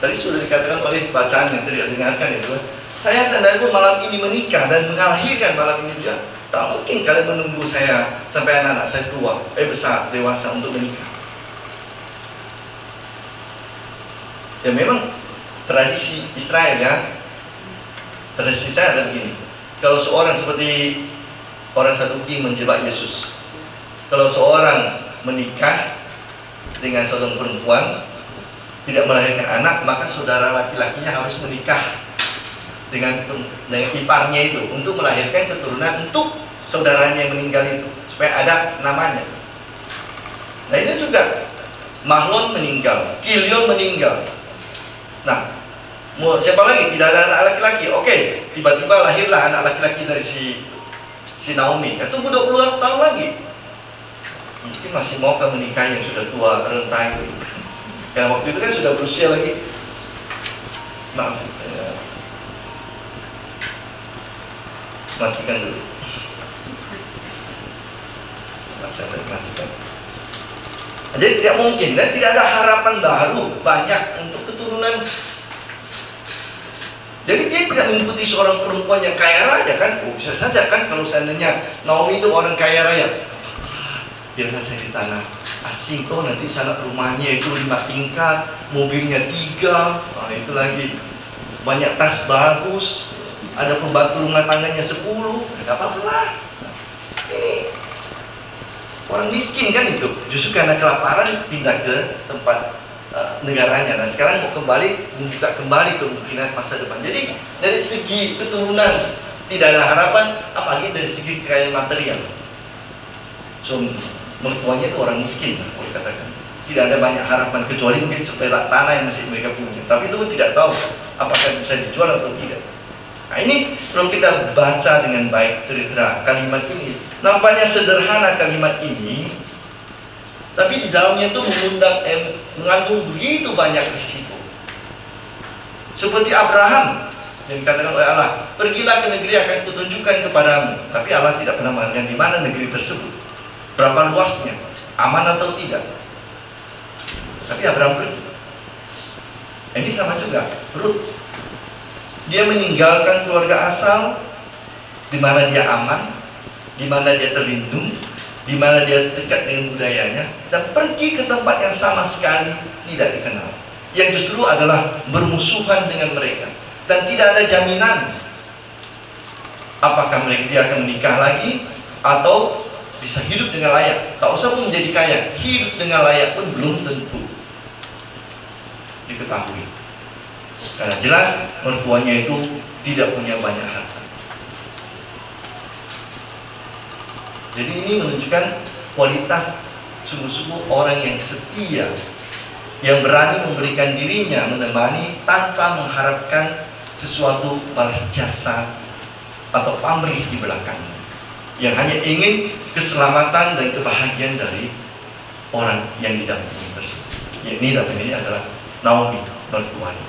Tadi sudah dikatakan oleh bacaan yang tidak dengarkan itu, saya seandainya malam ini menikah dan mengalahirkan malam ini juga, tak mungkin kalian menunggu saya sampai anak-anak saya tua, besar, dewasa untuk menikah. Ya memang tradisi Israel ya, tradisi saya adalah begini. Kalau seorang seperti orang Saduki menjebak Yesus, kalau seorang menikah dengan seorang perempuan tidak melahirkan anak, maka saudara laki-lakinya harus menikah dengan iparnya itu untuk melahirkan keturunan untuk saudaranya yang meninggal itu, supaya ada namanya. Nah, itu juga Mahlon meninggal, Kilion meninggal. Nah, siapa lagi? Tidak ada anak laki-laki. Oke, tiba-tiba lahirlah anak laki-laki dari si Naomi. Ya, tunggu 20 tahun lagi. Mungkin masih mau menikah yang sudah tua, renta itu. Yang waktu itu kan sudah berusia lagi. Maaf, matikan dulu. Saya matikan. Jadi tidak mungkin dan tidak ada harapan baru banyak untuk keturunan. Jadi dia tidak mengikuti seorang perempuan yang kaya raya kan? Oh, bisa saja kan kalau seandainya Naomi itu orang kaya raya. Biarlah saya di tanah asing, toh nanti sana rumahnya itu 5 tingkat, mobilnya 3, nah itu lagi banyak tas bagus, ada pembantu rumah tangganya 10, tidak apa-apa lah. Ini orang miskin kan itu, justru karena kelaparan pindah ke tempat negaranya. Dan sekarang mau membuka kembali kemungkinan masa depan. Jadi dari segi keturunan tidak ada harapan, apalagi dari segi kekayaan material. So mertuanya itu orang miskin, boleh katakan. Tidak ada banyak harapan kecuali mungkin sepetak tanah yang masih mereka punya. Tapi itu tidak tahu apakah bisa dijual atau tidak. Nah ini perlu kita baca dengan baik cerita kalimat ini. Nampaknya sederhana kalimat ini, tapi di dalamnya itu mengandung begitu banyak risiko. Seperti Abraham yang dikatakan oleh Allah, pergilah ke negeri yang akan kutunjukkan kepadamu. Tapi Allah tidak pernah mengatakan di mana negeri tersebut, berapa luasnya, aman atau tidak. Tapi Abraham pergi. Ini sama juga, Ruth. Dia meninggalkan keluarga asal, di mana dia aman, di mana dia terlindung, di mana dia dekat dengan budayanya, dan pergi ke tempat yang sama sekali tidak dikenal, yang justru adalah bermusuhan dengan mereka, dan tidak ada jaminan apakah dia akan menikah lagi atau bisa hidup dengan layak. Tak usah pun menjadi kaya, hidup dengan layak pun belum tentu diketahui, karena jelas mertuanya itu tidak punya banyak harta. Jadi ini menunjukkan kualitas sungguh-sungguh orang yang setia, yang berani memberikan dirinya menemani tanpa mengharapkan sesuatu balas jasa atau pamrih di belakangnya, yang hanya ingin keselamatan dan kebahagiaan dari orang yang didampingi tersebut. Ini dalam ini adalah Naomi, mertuanya.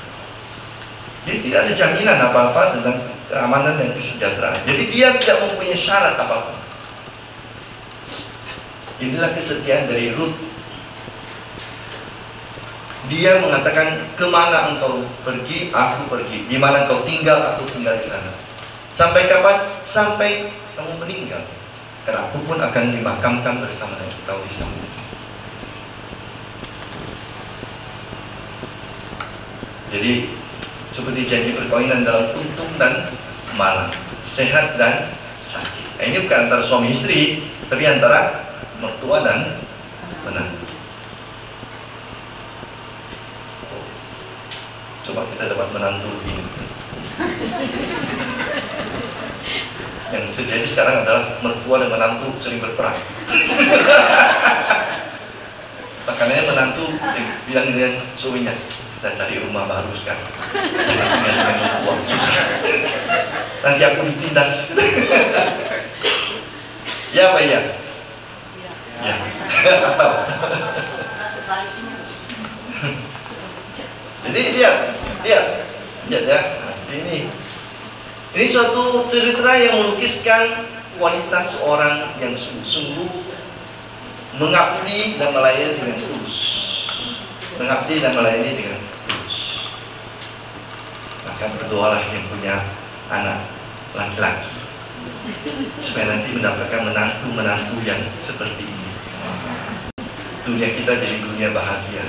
Jadi tidak ada jaminan apa-apa tentang keamanan dan kesejahteraan. Jadi dia tidak mempunyai syarat apapun. Inilah kesetiaan dari Ruth. Dia mengatakan, kemana engkau pergi, aku pergi. Di mana engkau tinggal, aku tinggal di sana. Sampai kapan? Sampai kamu meninggal. Karena aku pun akan dimakamkan bersama dengan engkau di sana. Jadi seperti janji perkawinan dalam untung dan malang, sehat dan sakit. Nah, ini bukan antara suami istri, tapi antara mertua dan menantu. Coba kita dapat menantu ini. Yang terjadi sekarang adalah mertua dan menantu sering berperang. Makanya menantu bilang dengan suaminya, kita cari rumah baru sekarang. Jangan dengan uang susah. Nanti aku ditindas. Ya apa ya? Ya. Jadi lihat ya. Ini suatu cerita yang melukiskan kualitas orang yang sungguh-sungguh mengabdi dan melayani dengan tulus. Mengabdi dan melayani dengan tulus. Maka berdoalah yang punya anak laki-laki, supaya nanti mendapatkan menantu-menantu yang seperti ini. Dunia kita jadi dunia bahagia.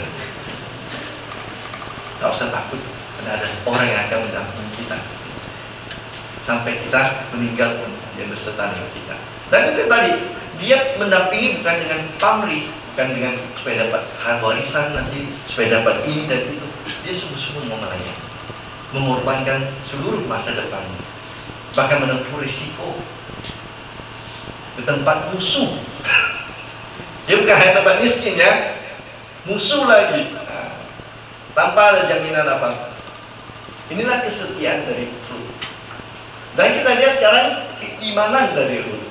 Tak usah takut, ada orang yang akan mendampingi kita sampai kita meninggal pun dia berserta dengan kita. Dan itu tadi, dia mendampingi bukan dengan pamrih, bukan dengan supaya dapat warisan nanti, supaya dapat ini dan itu. Dia sungguh-sungguh mau melayani, mengorbankan seluruh masa depannya, bahkan menempuh risiko ke tempat musuh. Dia bukan hanya tempat miskin ya, musuh lagi, tanpa ada jaminan apa. Inilah kesetiaan dari Ruth. Dan kita lihat sekarang keimanan dari Ruth.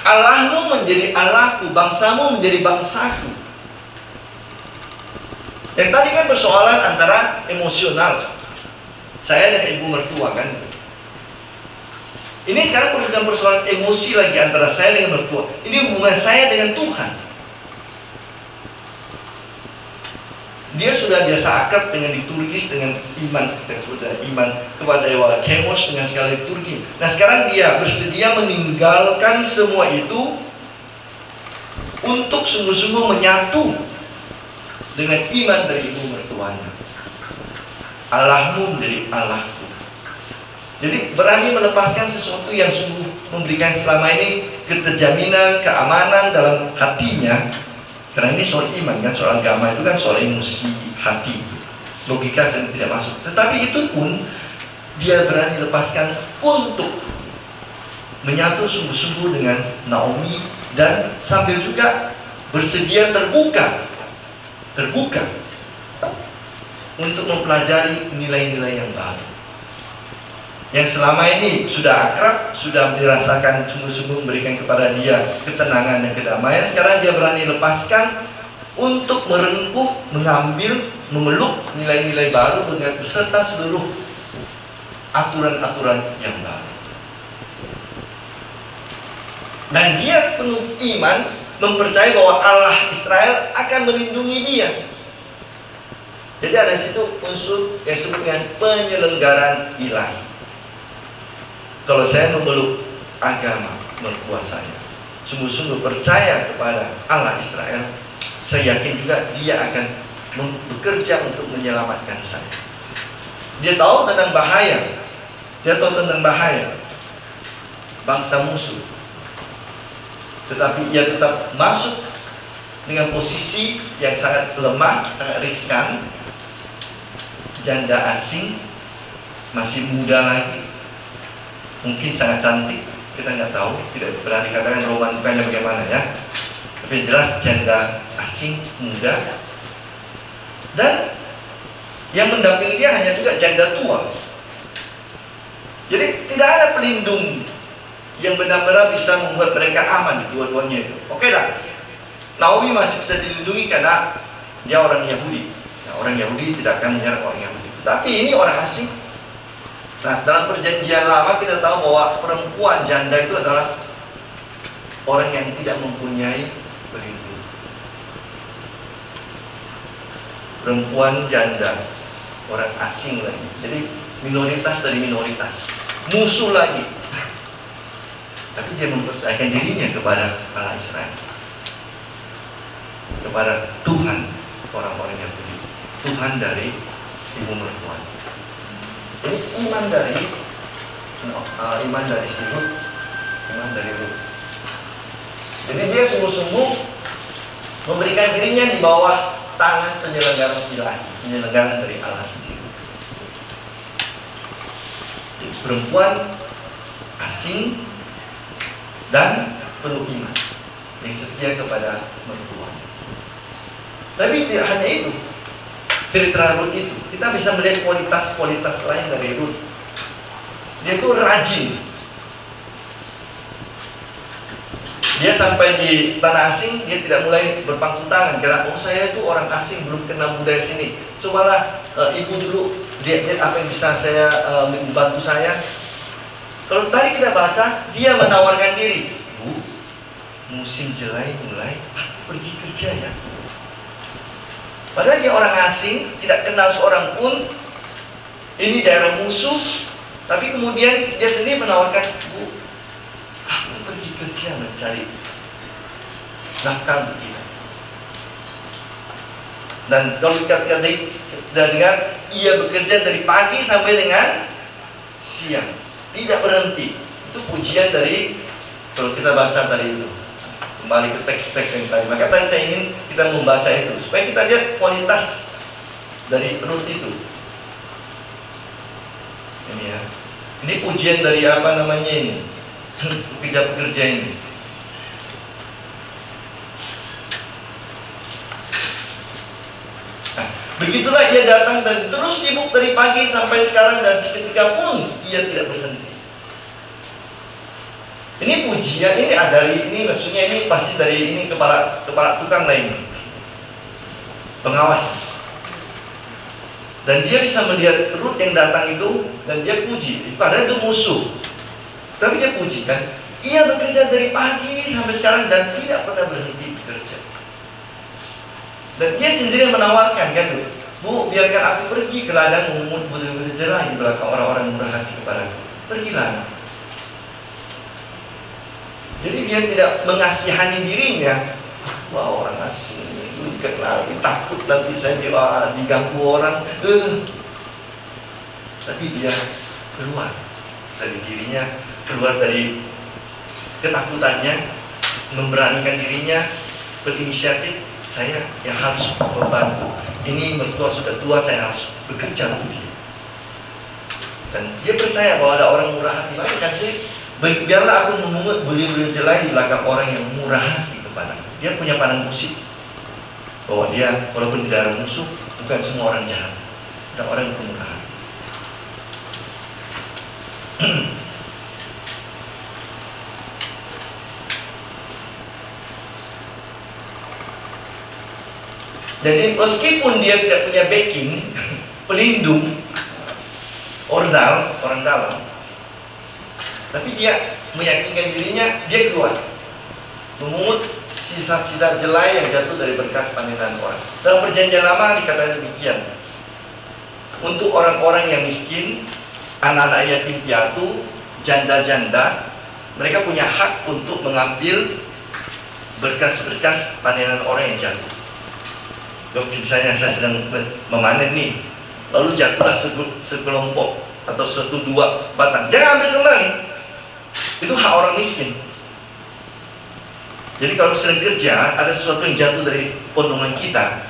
Allahmu menjadi Allahku, bangsamu menjadi bangsaku. Yang tadi kan persoalan antara emosional, saya dengan ibu mertua kan. Ini sekarang bukan persoalan emosi lagi antara saya dengan mertua. Ini hubungan saya dengan Tuhan. Dia sudah biasa akrab dengan liturgis, dengan iman. Kita sudah iman kepada Dewa Kemos dengan segala liturgi. Nah sekarang dia bersedia meninggalkan semua itu untuk sungguh-sungguh menyatu dengan iman dari ibu mertuanya. Allahmu menjadi Allahku. Jadi berani melepaskan sesuatu yang sungguh memberikan selama ini keterjaminan, keamanan dalam hatinya. Karena ini soal iman kan, soal agama itu kan soal emosi hati, logika saya tidak masuk. Tetapi itu pun dia berani lepaskan untuk menyatu sungguh-sungguh dengan Naomi, dan sambil juga bersedia terbuka untuk mempelajari nilai-nilai yang baru. Yang selama ini sudah akrab, sudah dirasakan sungguh-sungguh memberikan kepada dia ketenangan dan kedamaian. Sekarang dia berani lepaskan untuk merengkuh, mengambil, memeluk nilai-nilai baru beserta seluruh aturan-aturan yang baru. Dan dia penuh iman, mempercayai bahwa Allah Israel akan melindungi dia. Jadi ada situ unsur yang disebut dengan penyelenggaraan ilahi. Kalau saya memeluk agama mertua saya, sungguh-sungguh percaya kepada Allah Israel, saya yakin juga dia akan bekerja untuk menyelamatkan saya. Dia tahu tentang bahaya, bangsa musuh, tetapi ia tetap masuk dengan posisi yang sangat lemah, sangat riskan. Janda asing, masih muda lagi, mungkin sangat cantik, kita nggak tahu, tidak pernah dikatakan romantikanya bagaimana ya. Tapi jelas janda asing, muda, dan yang mendampingi dia hanya juga janda tua. Jadi tidak ada pelindung yang benar-benar bisa membuat mereka aman, dua-duanya itu. Oke lah, Naomi masih bisa dilindungi karena dia orang Yahudi. Nah, orang Yahudi tidak akan menyerang orang Yahudi. Tapi ini orang asing. Nah, dalam perjanjian lama kita tahu bahwa perempuan janda itu adalah orang yang tidak mempunyai pelindung. Perempuan janda, orang asing lagi. Jadi minoritas dari minoritas, musuh lagi. Tapi dia mempercayakan dirinya kepada Allah Israel, kepada Tuhan orang-orang Yahudi, Tuhan dari ibu mertua. Ini iman dari si Ruth, iman dari Ruth. Jadi dia sungguh-sungguh memberikan dirinya di bawah tangan penyelenggaraan ilahi, penyelenggaraan dari Allah sendiri. Jadi perempuan asing dan penuh iman yang setia kepada mertua. Tapi tidak hanya itu, cerita Ruth itu kita bisa melihat kualitas-kualitas lain dari Ruth. Dia itu rajin. Dia sampai di tanah asing, dia tidak mulai berpangku tangan karena saya itu orang asing, belum kenal budaya sini. Cobalah ibu dulu lihat apa yang bisa saya membantu saya. Kalau tadi kita baca, dia menawarkan diri. Bu, musim jelai mulai, aku pergi kerja ya. Padahal dia orang asing, tidak kenal seorang pun. Ini daerah musuh, tapi kemudian dia sendiri menawarkan, Bu, aku pergi kerja mencari nafkah untuk kita. Dan kalau kita dengar, ia bekerja dari pagi sampai dengan siang, tidak berhenti. Itu pujian dari, kalau kita baca tadi itu, kembali ke teks-teks yang tadi. Maka tadi saya ingin kita membaca itu supaya kita lihat kualitas dari Ruth itu. Ini ya, ini pujian dari apa namanya ini, pekerja-pekerja ini. Nah, begitulah ia datang dan terus sibuk dari pagi sampai sekarang, dan seketika pun ia tidak berhenti. Ini pujian, ini dari ini maksudnya ini pasti dari ini kepala tukang lain, pengawas. Dan dia bisa melihat Ruth yang datang itu dan dia puji, padahal itu musuh. Tapi dia puji kan, ia bekerja dari pagi sampai sekarang dan tidak pernah berhenti bekerja. Dan dia sendiri menawarkan kan, Bu, biarkan aku pergi ke ladang memungut bulir-bulir jerah di belakang orang-orang murah hati kepadaku. Pergilah. Jadi dia tidak mengasihani dirinya. Wah, orang asing itu dikenal, takut nanti saya diganggu orang. Tapi dia keluar dari dirinya, keluar dari ketakutannya, memberanikan dirinya, berinisiatif. Saya yang harus membantu. Ini mertua sudah tua, saya harus bekerja untuk dia. Dan dia percaya bahwa ada orang murah hati lain, kasih. Biarlah aku memungut bulir-bulir jerah di belakang orang yang murah hati kepadaku. Dia punya pandang positif bahwa dia walaupun tidak ada musuh, bukan semua orang jahat, ada orang yang murah hati. Jadi meskipun dia tidak punya backing, pelindung, orang dalam, tapi dia meyakinkan dirinya, dia keluar memungut sisa-sisa jelai yang jatuh dari berkas panenan orang. Dalam perjanjian lama dikatakan demikian, untuk orang-orang yang miskin, anak-anak yatim piatu, janda-janda, mereka punya hak untuk mengambil berkas-berkas panenan orang yang jatuh. Misalnya saya sedang memanen nih, lalu jatuhlah sekelompok atau suatu dua batang, jangan ambil kembali. Itu hak orang miskin. Jadi kalau sedang kerja ada sesuatu yang jatuh dari pondongan kita,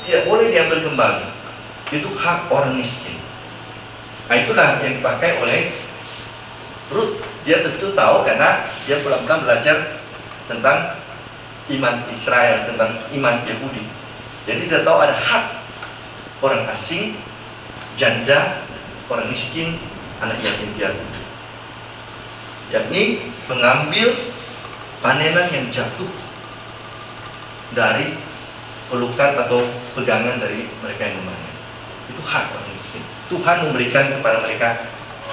tidak boleh diambil kembali. Itu hak orang miskin. Nah, itulah yang dipakai oleh Ruth. Dia tentu tahu karena dia pelan-pelan belajar tentang iman Israel, tentang iman Yahudi. Jadi dia tahu ada hak orang asing, janda, orang miskin, anak yatim piatu, yakni mengambil panenan yang jatuh dari pelukan atau pegangan dari mereka yang memanen. Itu hak orang miskin. Tuhan memberikan kepada mereka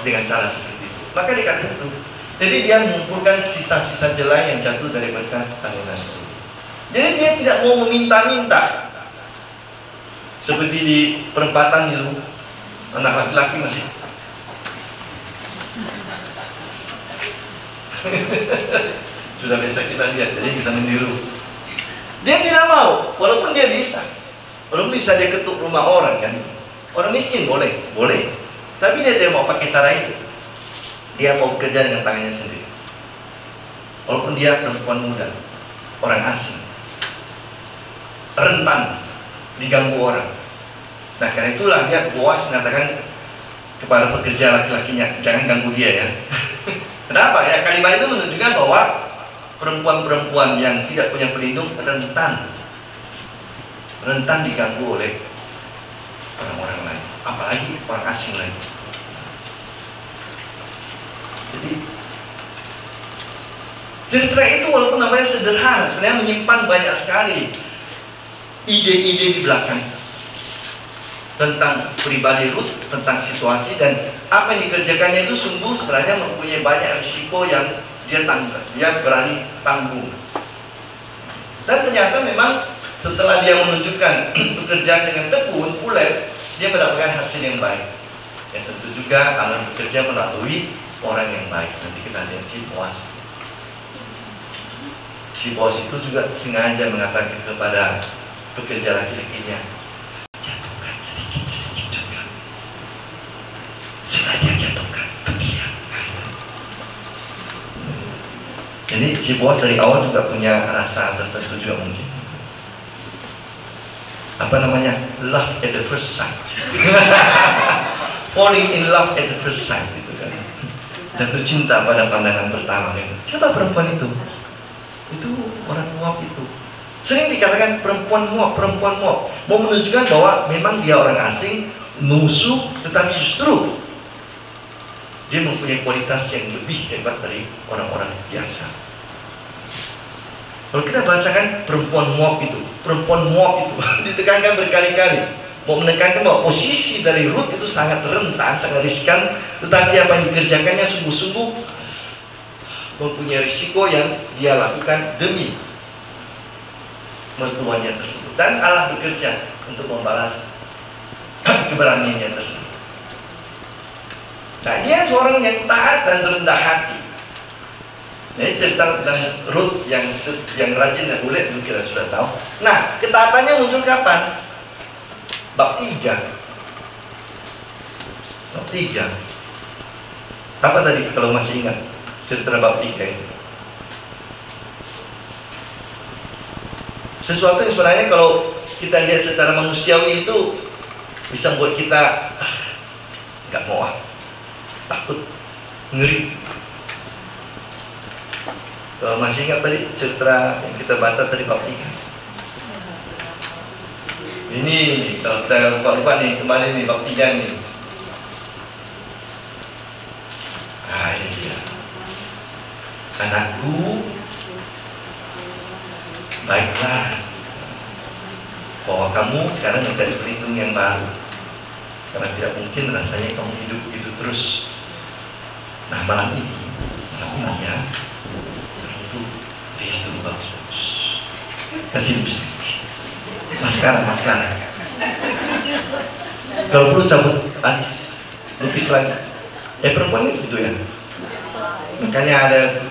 dengan cara seperti itu. Maka dikatakan itu. Jadi dia mengumpulkan sisa-sisa jelai yang jatuh dari bekas panenan itu. Jadi dia tidak mau meminta-minta. Seperti di perempatan itu, anak laki-laki masih sudah biasa kita lihat, jadi bisa meniru. Dia tidak mau, walaupun dia bisa. Walaupun bisa dia ketuk rumah orang kan. Orang miskin boleh. Tapi dia tidak mau pakai cara itu. Dia mau bekerja dengan tangannya sendiri. Walaupun dia perempuan muda, orang asing, rentan diganggu orang. Nah, karena itulah dia Boas mengatakan kepada pekerja laki-lakinya, jangan ganggu dia ya. Kenapa? Ya, kalimat itu menunjukkan bahwa perempuan-perempuan yang tidak punya pelindung rentan diganggu oleh orang-orang lain, apalagi orang asing lain. Jadi cerita itu walaupun namanya sederhana, sebenarnya menyimpan banyak sekali ide-ide di belakang tentang pribadi Ruth, tentang situasi, dan apa yang dikerjakannya itu sungguh sebenarnya mempunyai banyak risiko yang dia berani tanggung. Dan ternyata memang setelah dia menunjukkan pekerjaan dengan tekun, ulet, dia mendapatkan hasil yang baik. Yang tentu juga Allah bekerja melalui orang yang baik. Nanti kita lihat si Boas. Si Boas itu juga sengaja mengatakan kepada pekerja laki-lakinya, jatuhkan sedikit-sedikit juga. Sengaja jatuhkan untuk dia. Jadi si Boas dari awal juga punya rasa tertentu juga mungkin. Apa namanya? Love at the first sight. Falling in love at the first sight gitu kan. Jatuh cinta pada pandangan pertama gitu. Siapa perempuan itu? Itu orang Moab itu. Sering dikatakan perempuan Moab. Mau menunjukkan bahwa memang dia orang asing, musuh, tetapi justru dia mempunyai kualitas yang lebih hebat dari orang-orang biasa. Kalau kita bacakan perempuan Moab itu ditekankan berkali-kali, mau menekankan bahwa posisi dari Ruth itu sangat rentan, sangat riskan, tetapi apa yang dikerjakannya sungguh-sungguh mempunyai risiko yang dia lakukan demi mertuanya tersebut, dan Allah bekerja untuk membalas keberaniannya tersebut. Nah, dia seorang yang taat dan rendah hati. Ini cerita tentang Ruth yang rajin dan ulet, dulu kita sudah tahu. Nah, ketaatannya muncul kapan? Bab 3. Bab 3. Apa tadi kalau masih ingat cerita bab 3 itu? Sesuatu yang sebenarnya kalau kita lihat secara manusiawi itu bisa membuat kita nggak mau, takut, ngeri. Kalau masih ingat tadi cerita yang kita baca tadi bab 3. Ini kalau kita lupa nih, kembali nih bab 3 nih. Nah, ini dia. Anakku, baiklah bahwa kamu sekarang mencari pelindung yang baru, karena tidak mungkin rasanya kamu hidup begitu terus. Nah, malam ini ya, dia itu bagus. Kasih lipstick, maskara. Kalau perlu cabut alis, lukis lagi. Perempuan itu ya. Makanya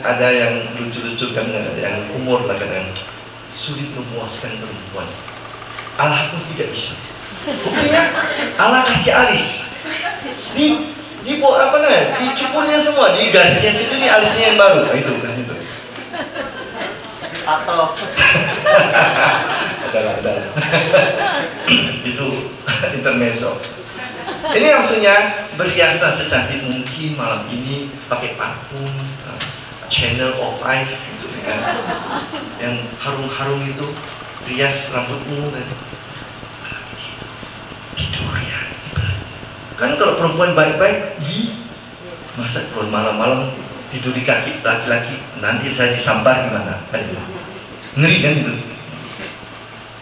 ada yang lucu-lucu kan, yang umur lah kadang sulit memuaskan perempuan. Allah pun tidak bisa. Buktinya Allah kasih alis. Dicukurnya semua, di garisnya situ, di alisnya yang baru. Nah, itu kan itu. Atau ada itu intermezzo. Ini maksudnya berhiasa secantik mungkin malam ini, pakai parfum Chanel of Life gitu kan, yang harum-harum itu, rias rambutmu dan tidur ya. Kan kalau perempuan baik-baik, masa kalau malam-malam tidur di kaki laki-laki, nanti saya disampar gimana? Kan itu ngeri kan itu.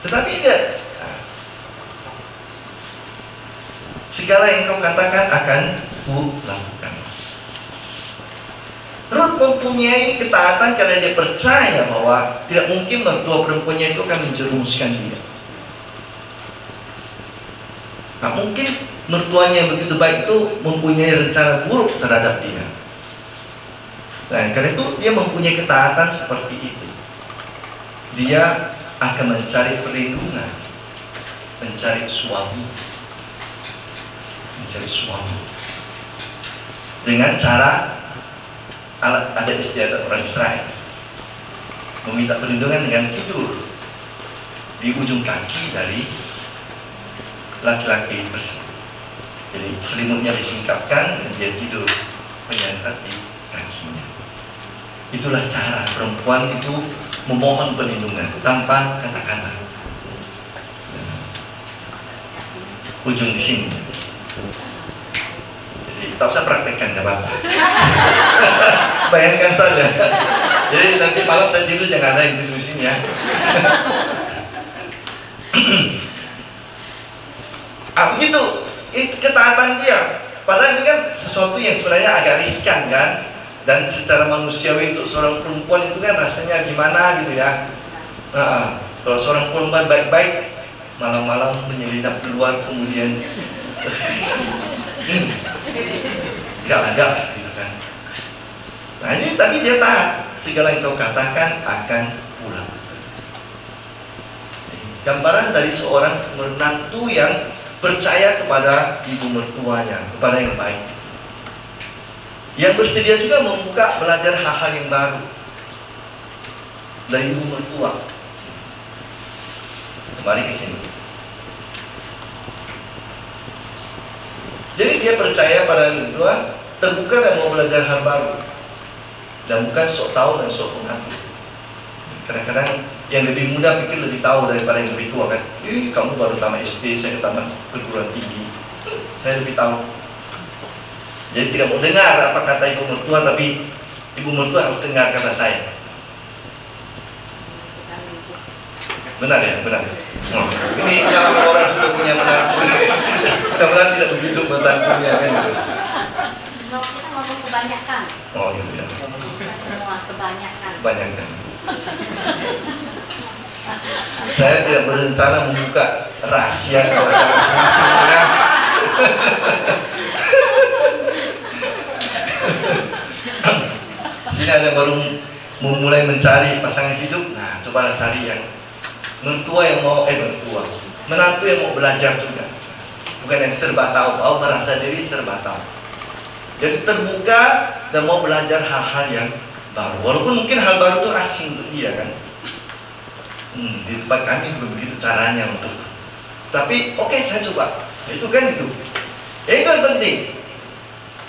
Tetapi enggak, segala yang kau katakan akan ku lakukan. Ruth mempunyai ketaatan karena dia percaya bahwa tidak mungkin mertua perempuannya itu akan menjerumuskan dia. Nah, mungkin mertuanya yang begitu baik itu mempunyai rencana buruk terhadap dia. Nah, karena itu dia mempunyai ketaatan seperti itu. Dia akan mencari perlindungan, mencari suami dengan cara ada istiadat orang Israel, meminta perlindungan dengan tidur di ujung kaki dari laki-laki tersebut. Jadi selimutnya disingkapkan dan dia tidur menyandar di kakinya. Itulah cara perempuan itu memohon perlindungan tanpa kata-kata. Ujung di sini. Jadi tak usah praktekkan, nggak apa-apa. Bayangkan saja. Jadi nanti malam saya tidur jangan ada yang tidur di sini ya. Begitu ketaatan dia. Padahal ini kan sesuatu yang sebenarnya agak riskan kan. Dan secara manusiawi untuk seorang perempuan itu kan rasanya gimana gitu ya. Kalau seorang perempuan baik-baik malam-malam menyelinap keluar kemudian agak gitu kan. Nah ini tapi dia taat, segala yang kau katakan akan pulang. Gambaran dari seorang menantu yang percaya kepada ibu mertuanya, kepada yang baik, yang bersedia juga membuka belajar hal-hal yang baru dari ibu mertua. Kembali ke sini. Jadi dia percaya pada ibu mertua, terbuka dan mau belajar hal baru, dan bukan sok tahu dan sok mengaku. Kadang-kadang yang lebih muda pikir lebih tahu daripada yang lebih tua kan. Kamu baru tamat SD, saya tamat perguruan tinggi, saya lebih tahu. Jadi tidak mau dengar apa kata ibu mertua, tapi ibu mertua harus dengar kata saya. Benar ya, benar. Oh, ini kalau orang sudah punya menantu, mudah-mudahan tidak begitu menantunya kan gitu. Kita ngomong kebanyakan. Oh iya, iya. Semua kebanyakan. Kebanyakan. Saya tidak berencana membuka rahasia keluarga masing-masing kan. Sini ada baru memulai mencari pasangan hidup. Nah, cobalah cari yang menantu yang mau belajar juga, bukan yang serba tahu, merasa diri serba tahu. Jadi terbuka dan mau belajar hal-hal yang baru, walaupun mungkin hal baru itu asing untuk dia kan. Di tempat kami begitu caranya untuk, tapi oke, saya coba. Itu kan itu. Ya, itu yang penting.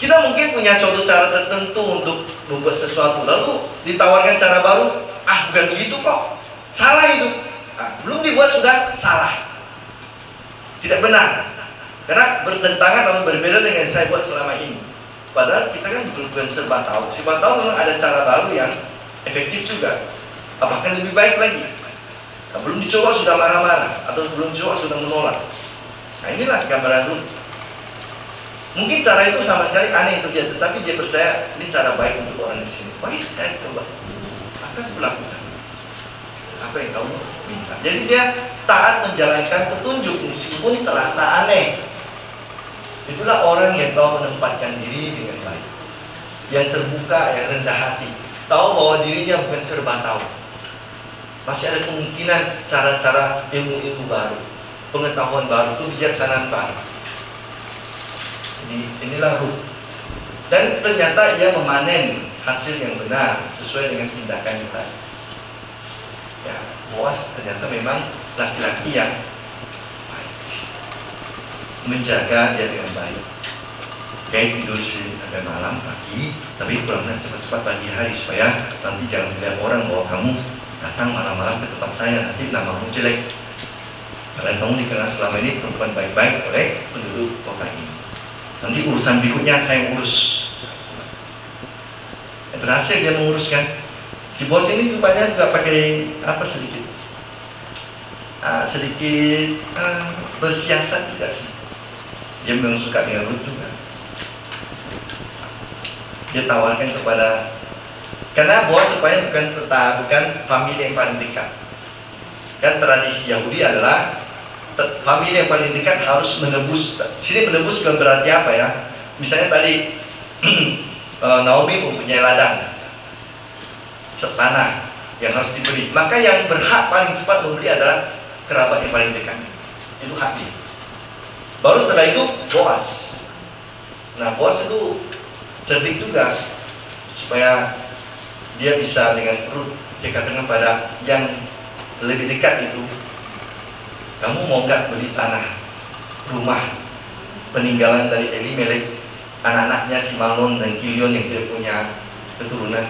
Kita mungkin punya suatu cara tertentu untuk membuat sesuatu, lalu ditawarkan cara baru, bukan begitu kok, salah itu. Belum dibuat sudah salah, tidak benar, karena bertentangan atau berbeda dengan yang saya buat selama ini. Padahal kita kan bukan serba tahu. Serba tahu memang ada cara baru yang efektif juga, bahkan lebih baik lagi. Belum dicoba sudah marah-marah, atau belum dicoba sudah menolak. Nah, inilah gambaran Ruth. Mungkin cara itu sama sekali aneh untuk dia, tetapi dia percaya ini cara baik untuk orang di sini. Baik, saya coba, akan kulakukan apa yang kamu minta. Jadi dia taat menjalankan petunjuk meskipun terasa aneh. Itulah orang yang tahu menempatkan diri dengan baik, yang terbuka, yang rendah hati, tahu bahwa dirinya bukan serba tahu. Masih ada kemungkinan cara-cara ilmu-ilmu baru, pengetahuan baru, kebijaksanaan baru. Jadi inilah Ruth. Dan ternyata ia memanen hasil yang benar sesuai dengan tindakannya tadi. Ya, Boas ternyata memang laki-laki yang baik, menjaga dia dengan baik. Kayak tidur sampai malam pagi, tapi pulangnya cepat-cepat pagi hari supaya nanti jangan dilihat orang bahwa kamu datang malam-malam ke tempat saya, nanti namamu jelek. Karena kamu dikenal selama ini perempuan baik-baik oleh penduduk kota ini. Nanti urusan berikutnya saya urus. Berhasil dia menguruskan. Si bos ini rupanya juga pakai sedikit bersiasat juga sih. Dia memang suka dengan Ruth juga. Dia tawarkan kepada, karena bos supaya bukan famili yang paling dekat. Kan tradisi Yahudi adalah famili yang paling dekat harus menebus. Sini menebus bukan berarti apa ya? Misalnya tadi Naomi mempunyai ladang tanah yang harus dibeli, maka yang berhak paling cepat membeli adalah kerabat yang paling dekat. Itu haknya. Baru setelah itu Boas. Nah, Boas itu cerdik juga supaya dia bisa dengan Ruth dikatakan pada yang lebih dekat itu, kamu mau nggak beli tanah rumah peninggalan dari Elimelek, anak-anaknya si Malon dan Kilion yang tidak punya keturunan.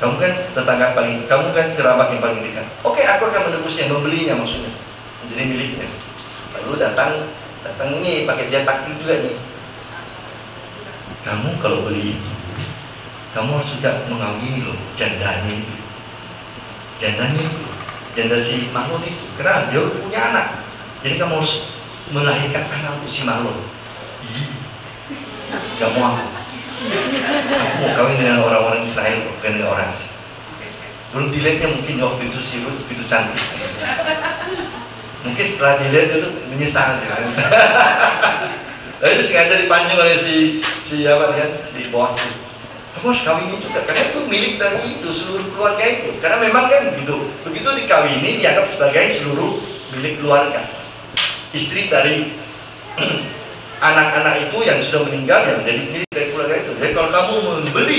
Kamu kan tetangga paling, kamu kan kerabat yang paling dekat. Oke, aku akan menebusnya, membelinya maksudnya, menjadi miliknya. Lalu datang ini pakai dia taktik juga nih. Kamu kalau beli itu, kamu harus juga mengawini loh jandanya itu. Janda si Malon itu, karena dia punya anak. Jadi kamu harus melahirkan anak untuk si Malon. Gak mau aku mau kawin dengan orang-orang Israel, bukan dengan orang asing. Belum dilihatnya mungkin waktu itu si Ruth begitu cantik. Mungkin setelah dilihat itu menyesal. Lalu itu sengaja dipancing oleh si Boas itu. Kamu harus kawinin juga, karena itu milik dari itu, seluruh keluarga itu. Karena memang kan begitu dikawini dianggap sebagai seluruh milik keluarga. Istri dari anak-anak itu yang sudah meninggal yang menjadi milik dari keluarga itu. Jadi kalau kamu membeli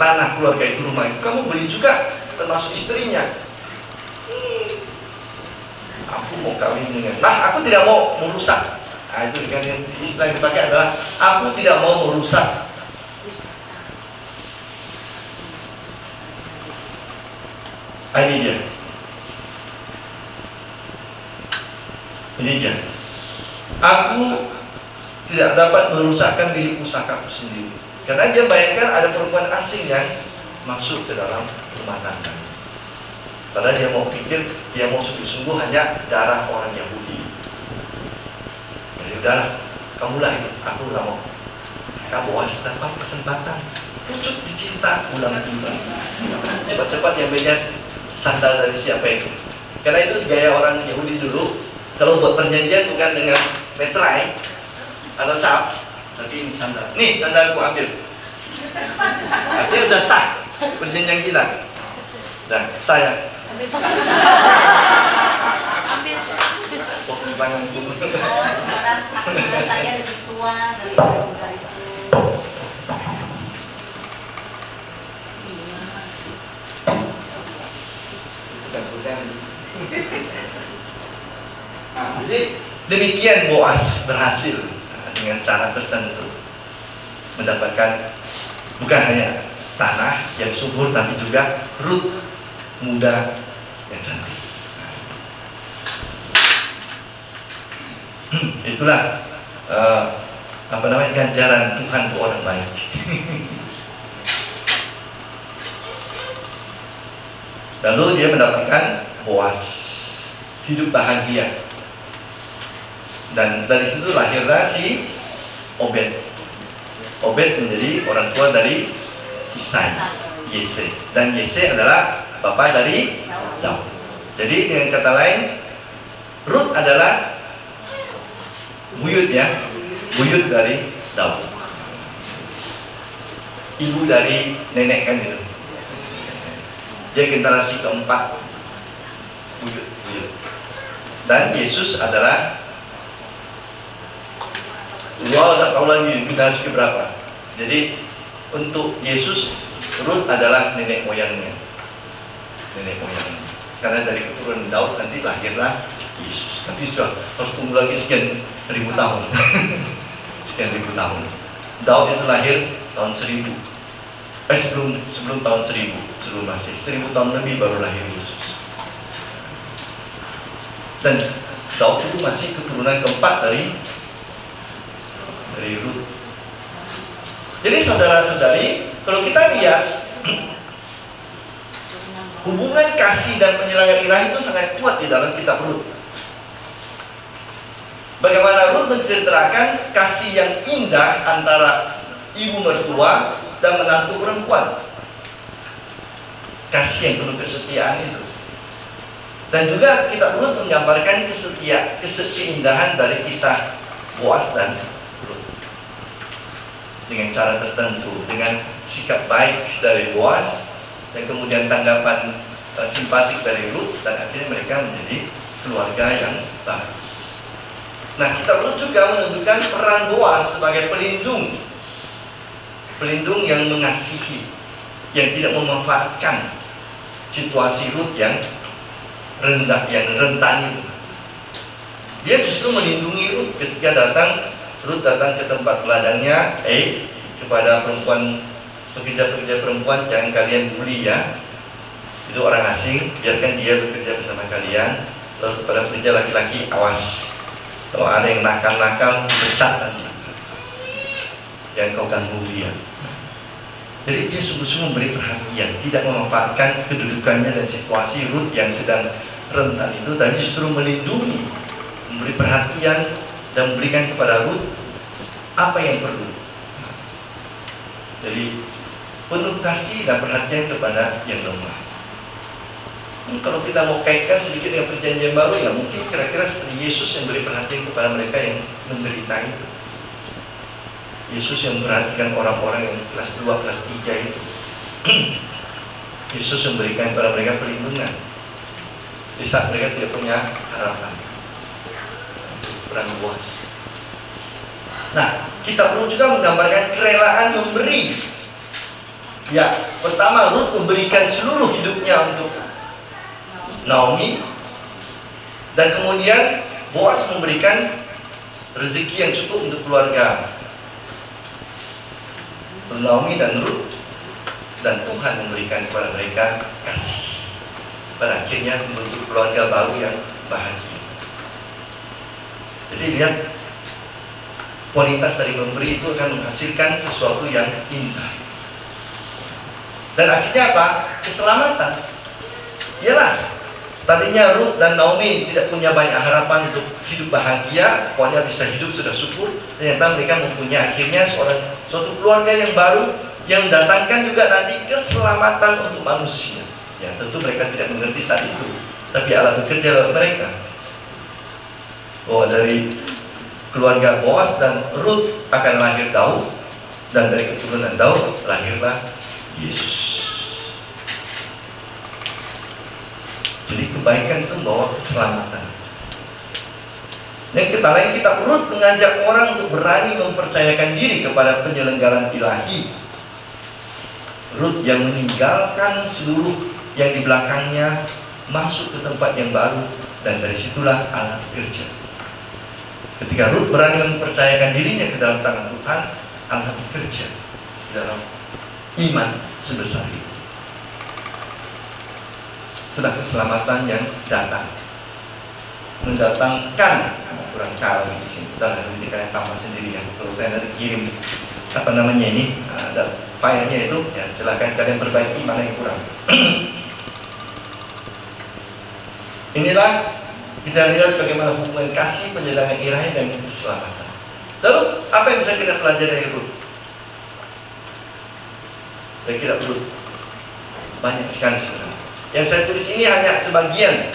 tanah keluarga itu, rumah itu, kamu beli juga termasuk istrinya. Aku mau kawin dengan, aku tidak mau merusak. Nah, itu dengan istilah yang dipakai adalah aku tidak mau merusak. Ini dia. Aku tidak dapat merusakkan milik pusakaku sendiri. Karena dia bayangkan ada perempuan asing yang masuk ke dalam rumah tangga. Padahal dia mau pikir, dia mau sungguh-sungguh hanya darah orang Yahudi. Jadi udahlah, kamulah itu, aku nggak mau. Kamu Boas dapat kesempatan, pucuk dicinta ulang tiba. Cepat-cepat diambilnya sandal dari siapa itu. Karena itu gaya orang Yahudi dulu. Kalau buat perjanjian bukan dengan metrai atau cap, tapi ini sandal. Nih sandalku ambil. Artinya sudah sah perjanjian kita. Dan saya ambil tanganku. Saya lebih tua dari itu. Jadi demikian Boas berhasil dengan cara tertentu mendapatkan bukan hanya tanah yang subur, tapi juga Rut muda yang cantik. Itulah ganjaran Tuhan untuk orang baik. Lalu dia mendapatkan Boas, hidup bahagia, dan dari situ lahirlah si Obed. Obed menjadi orang tua dari Isai, Yese, dan Yese adalah bapak dari Daud. Jadi dengan kata lain, Rut adalah buyut dari Daud, ibu dari nenek kan itu. Dia generasi keempat buyut. Dan Yesus adalah nggak tahu lagi generasi keberapa. Jadi untuk Yesus, Rut adalah nenek moyangnya. Karena dari keturunan Daud nanti lahirlah Yesus. Tapi sudah harus tunggu lagi sekian ribu tahun. Daud itu lahir tahun 1000. Sebelum tahun 1000, sebelum Masehi. 1000 tahun lebih baru lahir Yesus. Dan Daud itu masih keturunan keempat dari Rut. Jadi saudara-saudari, kalau kita lihat hubungan kasih dan penyerahan ilahi itu sangat kuat di dalam kitab Rut. Bagaimana Rut menceritakan kasih yang indah antara ibu mertua dan menantu perempuan. Kasih yang penuh kesetiaan itu. Dan juga kitab Rut menggambarkan keindahan dari kisah Boas dan Rut. Dengan cara tertentu, dengan sikap baik dari Boas, dan kemudian tanggapan simpatik dari Rut, dan akhirnya mereka menjadi keluarga yang baik. Nah, kitab Rut juga menunjukkan peran Boas sebagai pelindung yang mengasihi, yang tidak memanfaatkan situasi Rut yang rendah, yang rentan itu. Dia justru melindungi Rut ketika Rut datang ke tempat ladangnya. Kepada pekerja-pekerja perempuan, jangan kalian bully ya. Itu orang asing, biarkan dia bekerja bersama kalian. Lalu kepada pekerja laki-laki, awas, kalau ada yang nakal-nakal, pecat nanti. Jangan kau ganggu dia. Jadi dia sungguh-sungguh memberi perhatian, tidak memanfaatkan kedudukannya dan situasi Rut yang sedang rentan itu, tapi justru melindungi, memberi perhatian dan memberikan kepada Rut apa yang perlu. Jadi penuh kasih dan perhatian kepada yang lemah. Kalau kita mau kaitkan sedikit dengan perjanjian baru, ya mungkin kira-kira seperti Yesus yang beri perhatian kepada mereka yang menderita itu. Yesus yang memperhatikan orang-orang yang kelas 2, kelas 3 itu. Yesus yang memberikan kepada mereka perlindungan di saat mereka tidak punya harapan. Peran Boas. Nah, kita perlu juga menggambarkan kerelaan memberi. Ya, pertama Rut memberikan seluruh hidupnya untuk Naomi, dan kemudian Boas memberikan rezeki yang cukup untuk keluarga Naomi dan Rut, dan Tuhan memberikan kepada mereka kasih. Pada akhirnya membentuk keluarga baru yang bahagia. Jadi lihat, kualitas dari memberi itu akan menghasilkan sesuatu yang indah. Dan akhirnya apa? Keselamatan. Iyalah, tadinya Ruth dan Naomi tidak punya banyak harapan untuk hidup bahagia, pokoknya bisa hidup sudah syukur. Ternyata mereka mempunyai akhirnya suatu keluarga yang baru, yang mendatangkan juga nanti keselamatan untuk manusia. Ya, tentu mereka tidak mengerti saat itu, tapi Allah bekerja lewat mereka. Oh, dari keluarga Boaz dan Ruth akan lahir Daud, dan dari keturunan Daud lahirlah Yesus. Jadi kebaikan itu membawa keselamatan. Yang kita lain, kita perlu mengajak orang untuk berani mempercayakan diri kepada penyelenggaraan ilahi. Ruth yang meninggalkan seluruh yang di belakangnya, masuk ke tempat yang baru, dan dari situlah Allah bekerja. Ketika Ruth berani mempercayakan dirinya ke dalam tangan Tuhan, Allah bekerja dalam iman sebesar itu. Itulah keselamatan yang datang, mendatangkan kurang kali di sini. Dan nanti kalian tambah sendiri ya. Kalau saya nanti kirim apa namanya ini, ada filenya itu, ya silakan kalian perbaiki mana yang kurang. Inilah kita lihat bagaimana hubungan kasih, penjalangan ilahi dan keselamatan. Lalu apa yang bisa kita pelajari dari Ruth? Saya kira Ruth banyak sekali sebenarnya. Yang saya tulis ini hanya sebagian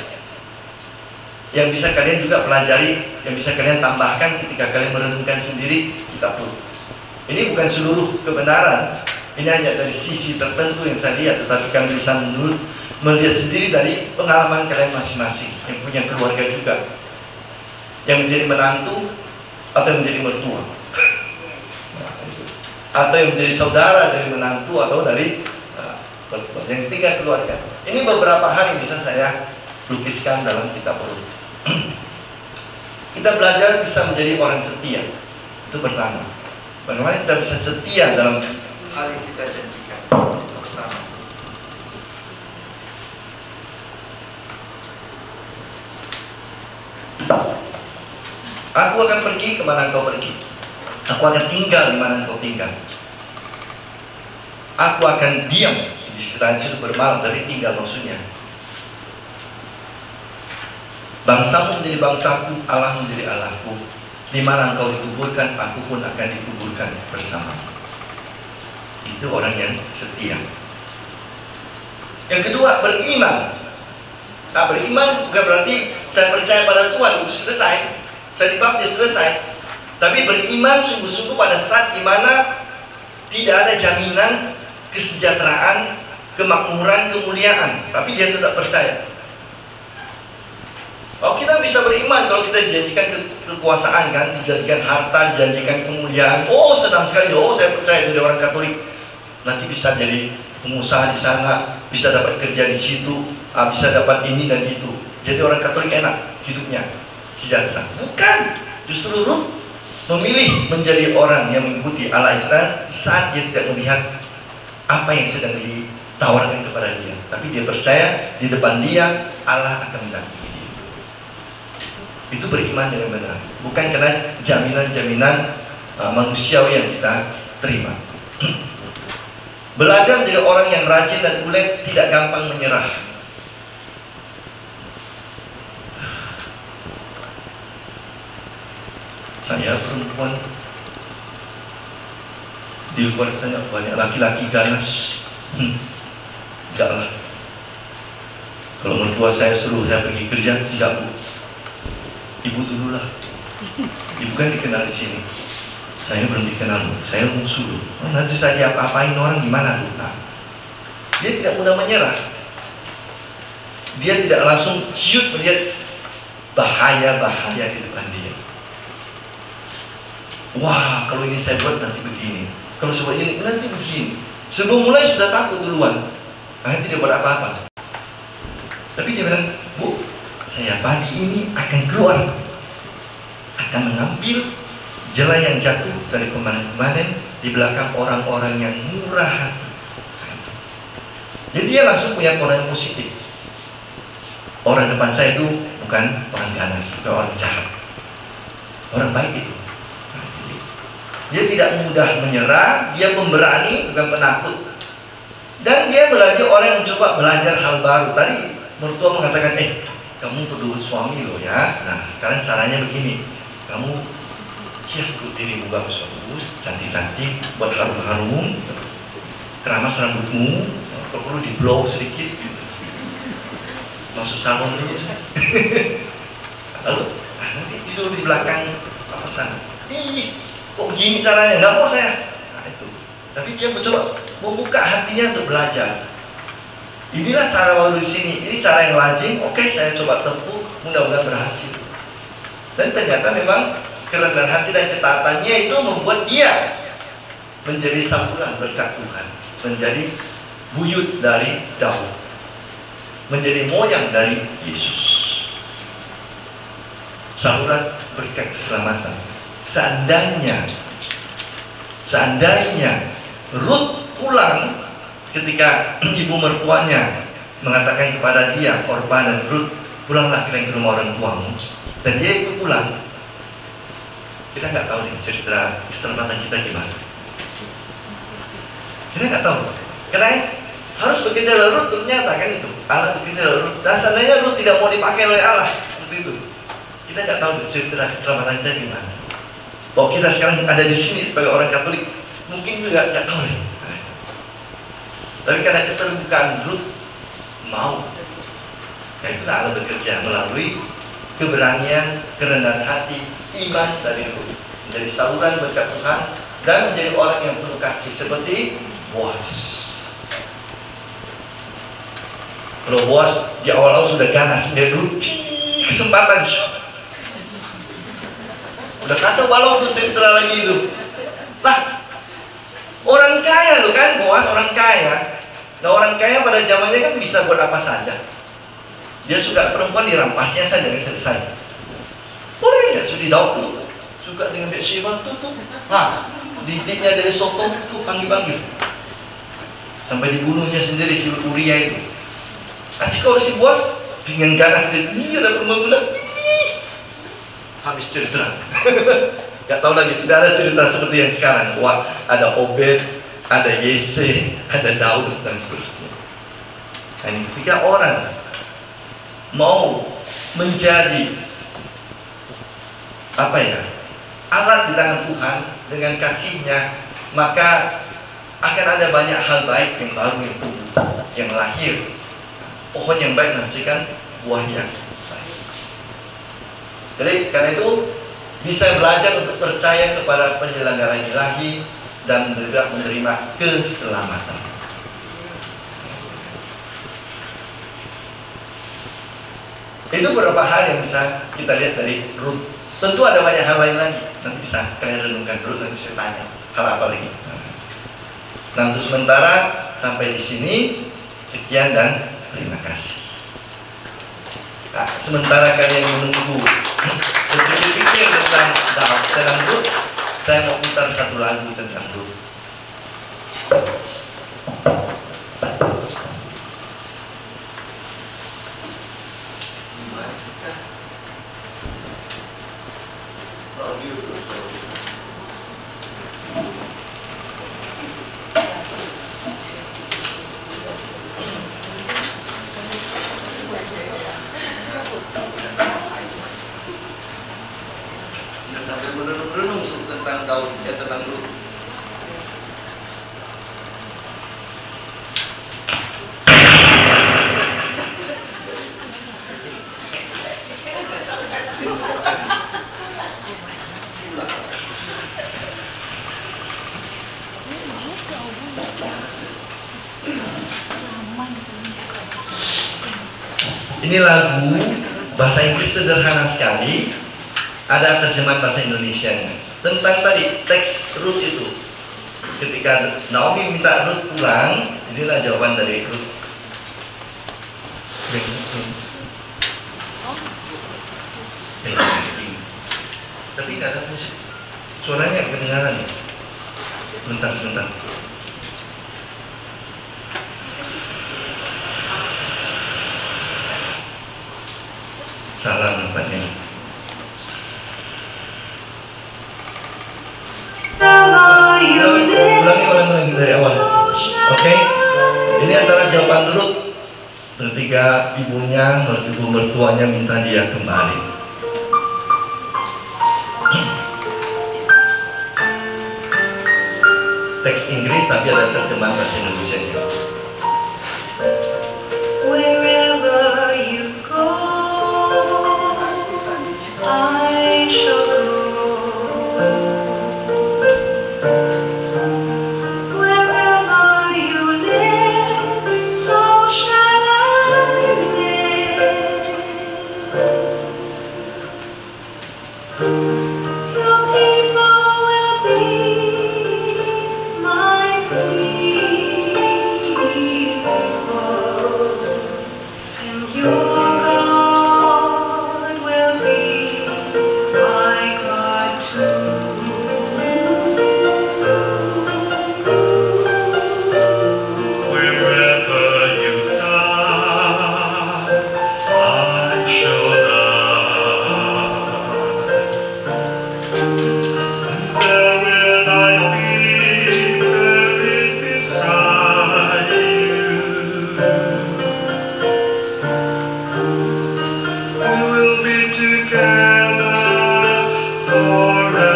yang bisa kalian juga pelajari, yang bisa kalian tambahkan ketika kalian merenungkan sendiri kitab Ruth. Ini bukan seluruh kebenaran, ini hanya dari sisi tertentu yang saya lihat, tetapi kalian bisa melihat sendiri dari pengalaman kalian masing-masing, yang punya keluarga juga, yang menjadi menantu atau yang menjadi mertua, atau yang menjadi saudara dari menantu atau dari mertua, yang tiga keluarga. Ini beberapa hal yang bisa saya lukiskan dalam kitab Ruth. Kita belajar bisa menjadi orang setia. Itu pertama. Bagaimana kita bisa setia dalam hal yang kita janjikan. Itu pertama. Aku akan pergi kemana engkau pergi. Aku akan tinggal di mana engkau tinggal. Aku akan diam di situ bermalam, dari tinggal maksudnya. Bangsamu menjadi bangsaku, Allah menjadi Allahku. Di mana engkau dikuburkan, aku pun akan dikuburkan bersama. Itu orang yang setia. Yang kedua, beriman. Nah, beriman bukan berarti saya percaya pada Tuhan, itu selesai. Saya dibaptis, selesai. Tapi beriman sungguh-sungguh pada saat dimana tidak ada jaminan kesejahteraan, kemakmuran, kemuliaan, tapi dia tidak percaya. Oh, kita bisa beriman kalau kita dijanjikan kekuasaan, kan, dijanjikan harta, dijanjikan kemuliaan. Oh, senang sekali. Oh, saya percaya dari orang Katolik nanti bisa jadi pengusaha di sana, bisa dapat kerja di situ, bisa dapat ini dan itu. Jadi orang Katolik enak hidupnya, sejahtera. Bukan, justru Ruth memilih menjadi orang yang mengikuti Allah Israel saat dia tidak melihat apa yang sedang ditawarkan kepada dia, tapi dia percaya di depan dia Allah akan mendampingi dia. Itu beriman yang benar, bukan karena jaminan-jaminan manusiawi yang kita terima. Belajar menjadi orang yang rajin dan ulet, tidak gampang menyerah. Saya perempuan, di luar sana banyak laki-laki ganas. Enggak lah. Kalau mertua saya suruh saya pergi kerja, enggak bu. Ibu dulu lah. Ibu kan dikenal di sini. Saya belum dikenal, saya musuh. Oh, nanti saya apa-apain orang gimana bu? Nah, dia tidak mudah menyerah. Dia tidak langsung ciut melihat bahaya-bahaya di depan dia. Wah, kalau ini saya buat nanti begini. Kalau sebab ini nanti begini. Sebelum mulai sudah takut duluan. Nanti dia buat apa-apa. Tapi dia bilang, bu, saya pagi ini akan keluar, akan mengambil jela yang jatuh dari kemarin-kemarin di belakang orang-orang yang murah hati. Jadi dia langsung punya orang yang positif. Orang depan saya itu bukan orang ganas, itu orang jahat. Orang baik itu. Dia tidak mudah menyerah, dia pemberani bukan penakut. Dan dia belajar, orang yang coba belajar hal baru. Tadi mertua mengatakan, kamu perlu suami loh ya. Nah, sekarang caranya begini. Kamu hias dulu dirimu bagus-bagus, cantik-cantik, buat harum-harum, keramas rambutmu, kalau perlu di blow sedikit, masuk salon dulu. Lalu, nanti tidur di belakang apa sana. Kok begini caranya? Nggak mau saya. Nah itu. Tapi dia mencoba membuka hatinya untuk belajar. Inilah cara baru di sini. Ini cara yang lazim. Oke, saya coba tempuh. Mudah-mudahan berhasil. Dan ternyata memang kerendahan hati dan ketaatannya itu membuat dia menjadi saluran berkat Tuhan, menjadi buyut dari Daud, menjadi moyang dari Yesus, saluran berkat keselamatan. Seandainya Rut pulang ketika ibu mertuanya mengatakan kepada dia, Orpa dan Rut, pulanglah ke rumah orang tuamu, dan dia ikut pulang, kita nggak tahu nih cerita keselamatan kita gimana. Kita nggak tahu. Karena harus bekerja dalam Rut, ternyata kan itu Allah bekerja dalam Rut. Dan seandainya Rut tidak mau dipakai oleh Allah seperti itu, kita nggak tahu cerita keselamatan kita gimana. Bahwa kita sekarang ada di sini sebagai orang Katolik, mungkin juga nggak tahu nih. Tapi karena keterbukaan Rut mau, nah itulah Allah bekerja melalui keberanian, kerendahan hati, iman dari Rut, menjadi saluran berkat Tuhan dan menjadi orang yang penuh kasih seperti Boaz. Kalau Boaz di awal-awal sudah ganas, dia dulu kesempatan, udah kacau balau tuh cerita lagi itu. Nah, orang kaya loh kan, Boaz orang kaya. Nah orang kaya pada zamannya kan bisa buat apa saja. Dia suka perempuan dirampasnya saja selesai. Boleh ya, sudah Daud tuh suka dengan Bathsheba tuh. Didiknya dari Sodom tuh panggil-panggil. Sampai dibunuhnya sendiri si Uria itu. Asik kalau si Boaz dengan ganas dia, ada perempuan habis cerita. Gak tahu lagi, tidak ada cerita seperti yang sekarang. Wah, ada Obed, ada Yese, ada Daud dan seterusnya. Dan ketika orang mau menjadi alat di tangan Tuhan dengan kasihnya, maka akan ada banyak hal baik yang baru yang tumbuh, yang lahir. Pohon yang baik menghasilkan buah yang baik. Jadi karena itu bisa belajar untuk percaya kepada penyelenggara ilahi dan juga menerima keselamatan. Itu beberapa hal yang bisa kita lihat dari Rut. Tentu ada banyak hal lain lagi. Nanti bisa kalian renungkan dulu, nanti saya tanya hal apa lagi. Nah untuk sementara sampai di sini sekian dan terima kasih. Nah, sementara kalian menunggu berpikir tentang Daud dan Rut, saya mau putar satu lagu tentang Rut. Ini lagu bahasa Inggris sederhana sekali, ada terjemahan bahasa Indonesia tentang tadi teks Rut itu. Ketika Naomi minta Rut pulang, inilah jawaban dari Rut. Tapi nggak ada musik, suaranya kedengaran. Sebentar. Salah nampaknya. ketika ibu mertuanya minta dia kembali. Teks Inggris tapi ada terjemahan bahasa Indonesia-nya. Wherever you go, I shall go. Wherever you live, so shall I live. Your people will be my people, and your God will be my God too. Wherever you die, I shall die. There will I be buried beside you. We will be together forever.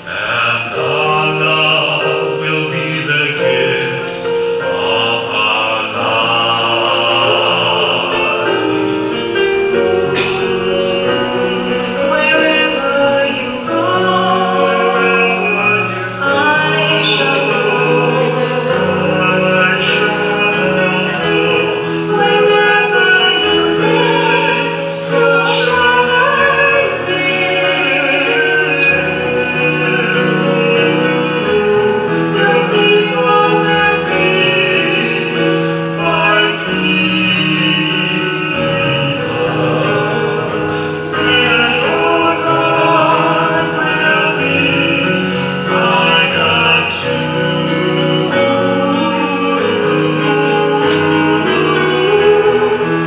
And our love will be the gift of our life. Wherever you go, I shall go. Wherever you live, so shall I live. Your people will be my people, and your God will be my God too.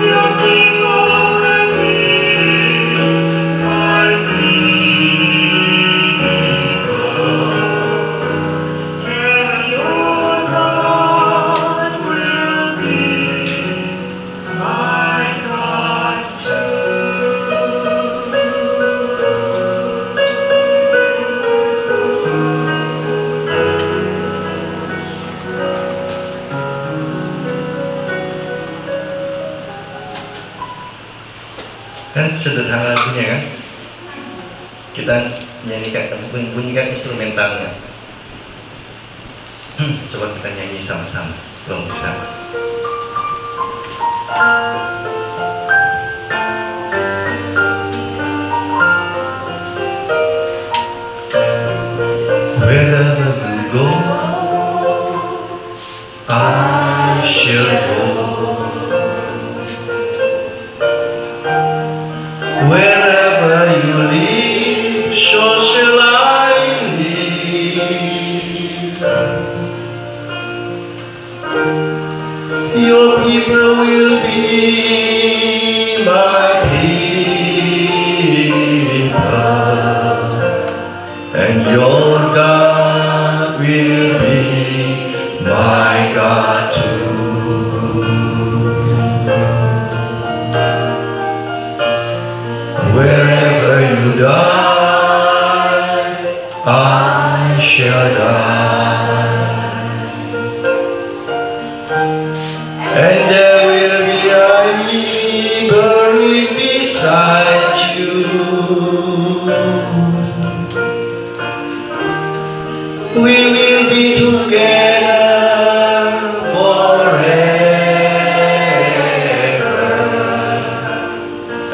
Your people will be my people, and your God will be my God too. Kan sederhana lagunya kan? Kita nyanyikan, bunyikan instrumentalnya. Coba kita nyanyi sama-sama, belum bisa. Wherever you go, I shall go. Wherever you live, so shall I live. Your people will be my people, and your God will be my God too. Wherever you die, I shall die, and there will be I buried beside you. We will be together forever,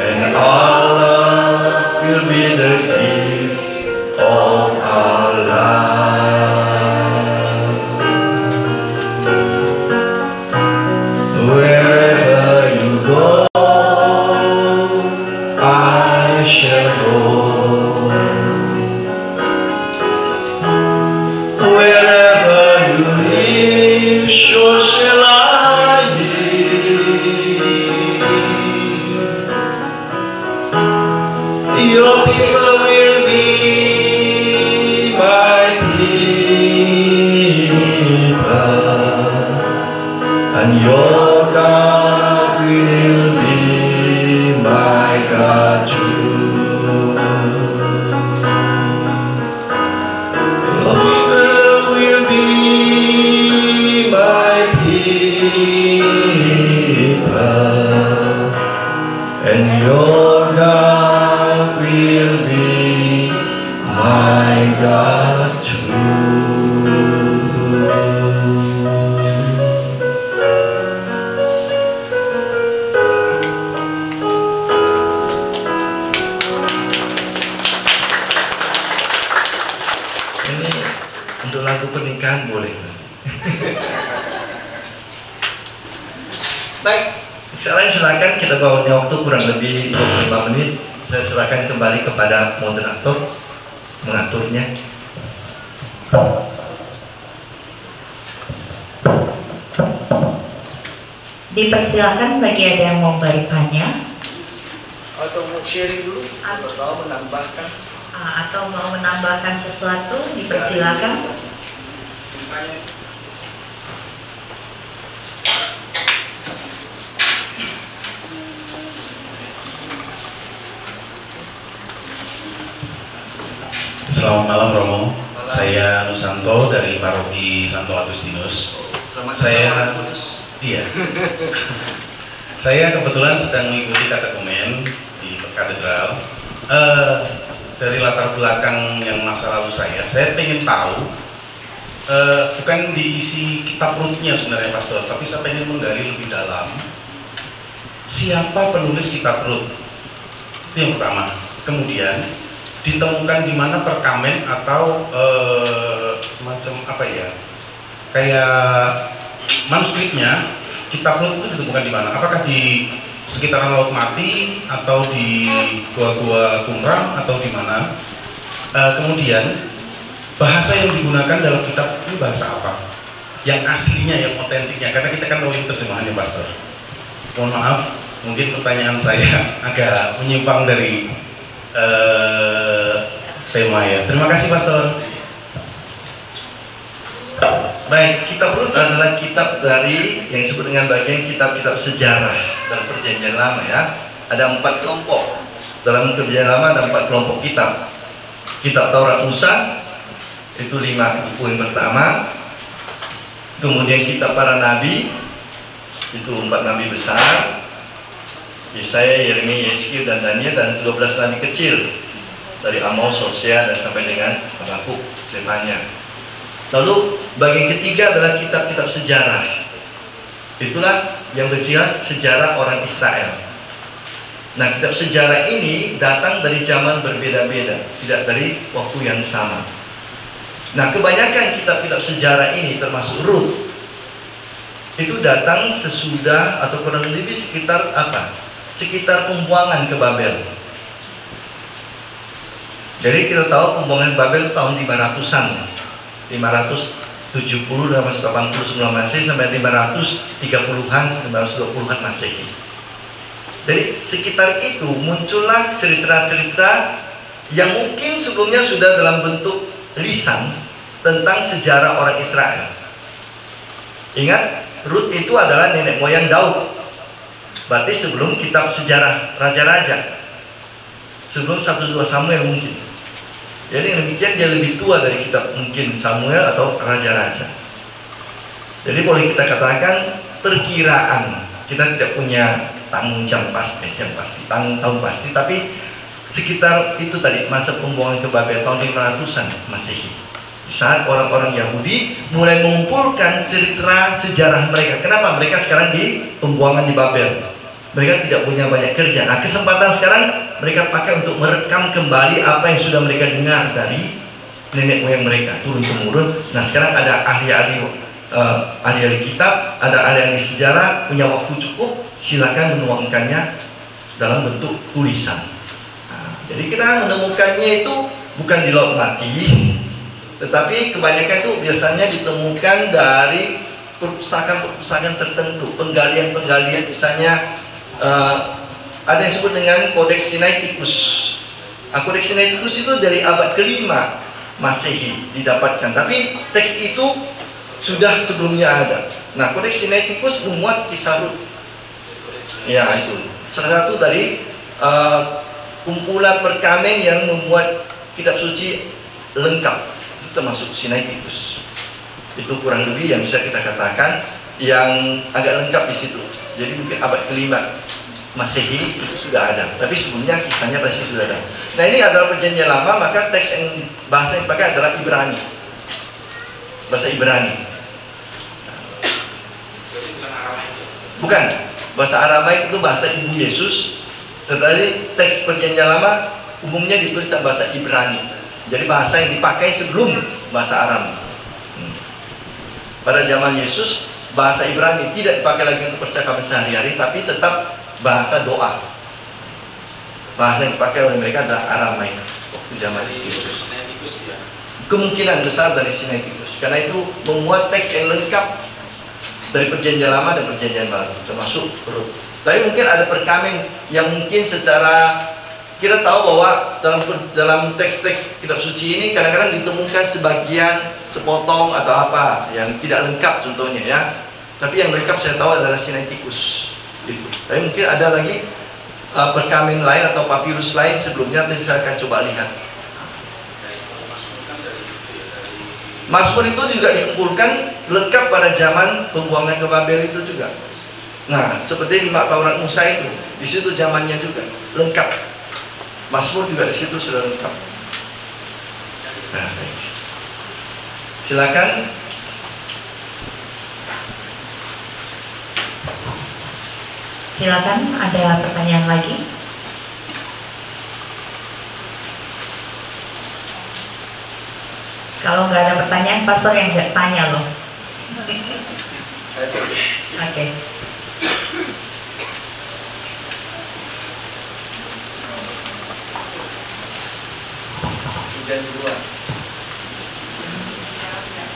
and our love will be the gift of our life. Wherever you go, I shall go. Wherever you live, so shall I live. Your people will be my people, I got you. Ini untuk lagu pernikahan boleh. Baik, sekarang silakan kita bawanya waktu kurang lebih 25 menit. Saya silakan kembali kepada moderator mengaturnya. Dipersilakan bagi ada yang mau bertanya atau mau sharing dulu atau menambahkan atau mau menambahkan sesuatu, dipersilakan. Selamat malam Romo, saya Nusanto dari Paroki Santo Agustinus. Saya saya kebetulan sedang mengikuti katekumen di katedral. Dari latar belakang yang masa lalu saya pengen tahu, bukan diisi kitab Rut-nya sebenarnya Pastor, tapi saya pengen menggali lebih dalam siapa penulis kitab Rut. Itu yang pertama. Kemudian ditemukan di mana perkamen atau semacam apa ya, kayak manuskripnya kitab Rut itu ditemukan di mana? Apakah di sekitaran Laut Mati atau di gua-gua Qumran atau di mana? Kemudian bahasa yang digunakan dalam kitab ini bahasa apa? Yang aslinya, yang otentiknya, karena kita kan tahu ini terjemahannya Pastor. Mohon maaf, mungkin pertanyaan saya agak menyimpang dari tema ya. Terima kasih Pastor. Baik, kitab Rut adalah kitab dari yang disebut dengan bagian kitab-kitab sejarah dalam Perjanjian Lama ya. Ada 4 kelompok. Dalam Perjanjian Lama ada 4 kelompok kitab. Kitab Taurat Musa itu 5 buku yang pertama. Kemudian kitab para nabi itu 4 nabi besar. Yesaya, Yeremia, Yeskiel dan Daniel, dan 12 nabi kecil dari Amos, Hosea dan sampai dengan Habakuk, Zefania. Lalu bagian ketiga adalah kitab-kitab sejarah. Itulah yang bercerita sejarah orang Israel. Nah, kitab sejarah ini datang dari zaman berbeda-beda, tidak dari waktu yang sama. Nah, kebanyakan kitab-kitab sejarah ini termasuk Rut itu datang sesudah atau kurang lebih sekitar apa? Sekitar pembuangan ke Babel. Jadi kita tahu pembuangan Babel tahun 500-an. 570, 580 sebelum Masehi sampai 530-an, 520-an Masehi. Jadi sekitar itu muncullah cerita-cerita yang mungkin sebelumnya sudah dalam bentuk lisan tentang sejarah orang Israel. Ingat, Rut itu adalah nenek moyang Daud. Berarti sebelum kitab sejarah raja-raja, sebelum 1-2 Samuel mungkin. Jadi demikian dia lebih tua dari kitab mungkin Samuel atau raja-raja. Jadi boleh kita katakan perkiraan. Kita tidak punya tanggung jawab pasti, tahun pasti, tapi sekitar itu tadi masa pembuangan ke Babel tahun 500-an Masehi. Saat orang-orang Yahudi mulai mengumpulkan cerita sejarah mereka. Kenapa mereka sekarang di pembuangan di Babel? Mereka tidak punya banyak kerja. Nah, kesempatan sekarang mereka pakai untuk merekam kembali apa yang sudah mereka dengar dari nenek moyang mereka turun temurun. Nah, sekarang ada ahli-ahli kitab, ada ahli-ahli sejarah, punya waktu cukup, silakan menuangkannya dalam bentuk tulisan. Nah, jadi kita menemukannya itu bukan di Laut Mati, tetapi kebanyakan itu biasanya ditemukan dari perpustakaan-perpustakaan tertentu, penggalian-penggalian, misalnya ada yang disebut dengan Kodeks Sinaiticus. Kodeks Sinaiticus itu dari abad ke-5 Masehi didapatkan, tapi teks itu sudah sebelumnya ada. Nah, Kodeks Sinaiticus memuat kisah Rut. Ya, itu salah satu dari kumpulan perkamen yang membuat kitab suci lengkap, itu termasuk Sinaiticus. Itu kurang lebih yang bisa kita katakan yang agak lengkap di situ. Jadi mungkin abad ke-5 Masehi itu sudah ada, tapi sebelumnya kisahnya pasti sudah ada. Nah ini adalah perjanjian lama, maka teks yang bahasa yang dipakai adalah Ibrani, bahasa Ibrani. Bukan, bahasa Aramaik itu bahasa ibu Yesus, tetapi teks perjanjian lama umumnya ditulis dalam bahasa Ibrani. Jadi bahasa yang dipakai sebelum bahasa Aram. Pada zaman Yesus bahasa Ibrani tidak dipakai lagi untuk percakapan sehari-hari, tapi tetap bahasa doa. Bahasa yang dipakai oleh mereka adalah Aramaik waktu zaman Yesus. Kemungkinan besar dari Sinaiticus, karena itu memuat teks yang lengkap dari perjanjian lama dan perjanjian baru, termasuk Rut. Tapi mungkin ada perkamen yang mungkin secara kita tahu bahwa dalam teks-teks kitab suci ini kadang-kadang ditemukan sebagian sepotong atau apa yang tidak lengkap contohnya ya. Tapi yang lengkap saya tahu adalah Sinaiticus. Gitu. Tapi mungkin ada lagi perkamen lain atau papirus lain sebelumnya, nanti saya akan coba lihat. Mazmur itu juga dikumpulkan lengkap pada zaman pembuangan ke Babel itu juga. Nah, seperti 5 Taurat Musa itu, di situ zamannya juga lengkap. Mazmur juga di situ sudah lengkap. Nah, silakan. Silakan, ada pertanyaan lagi? Kalau nggak ada pertanyaan, pastor yang nggak tanya loh. Oke.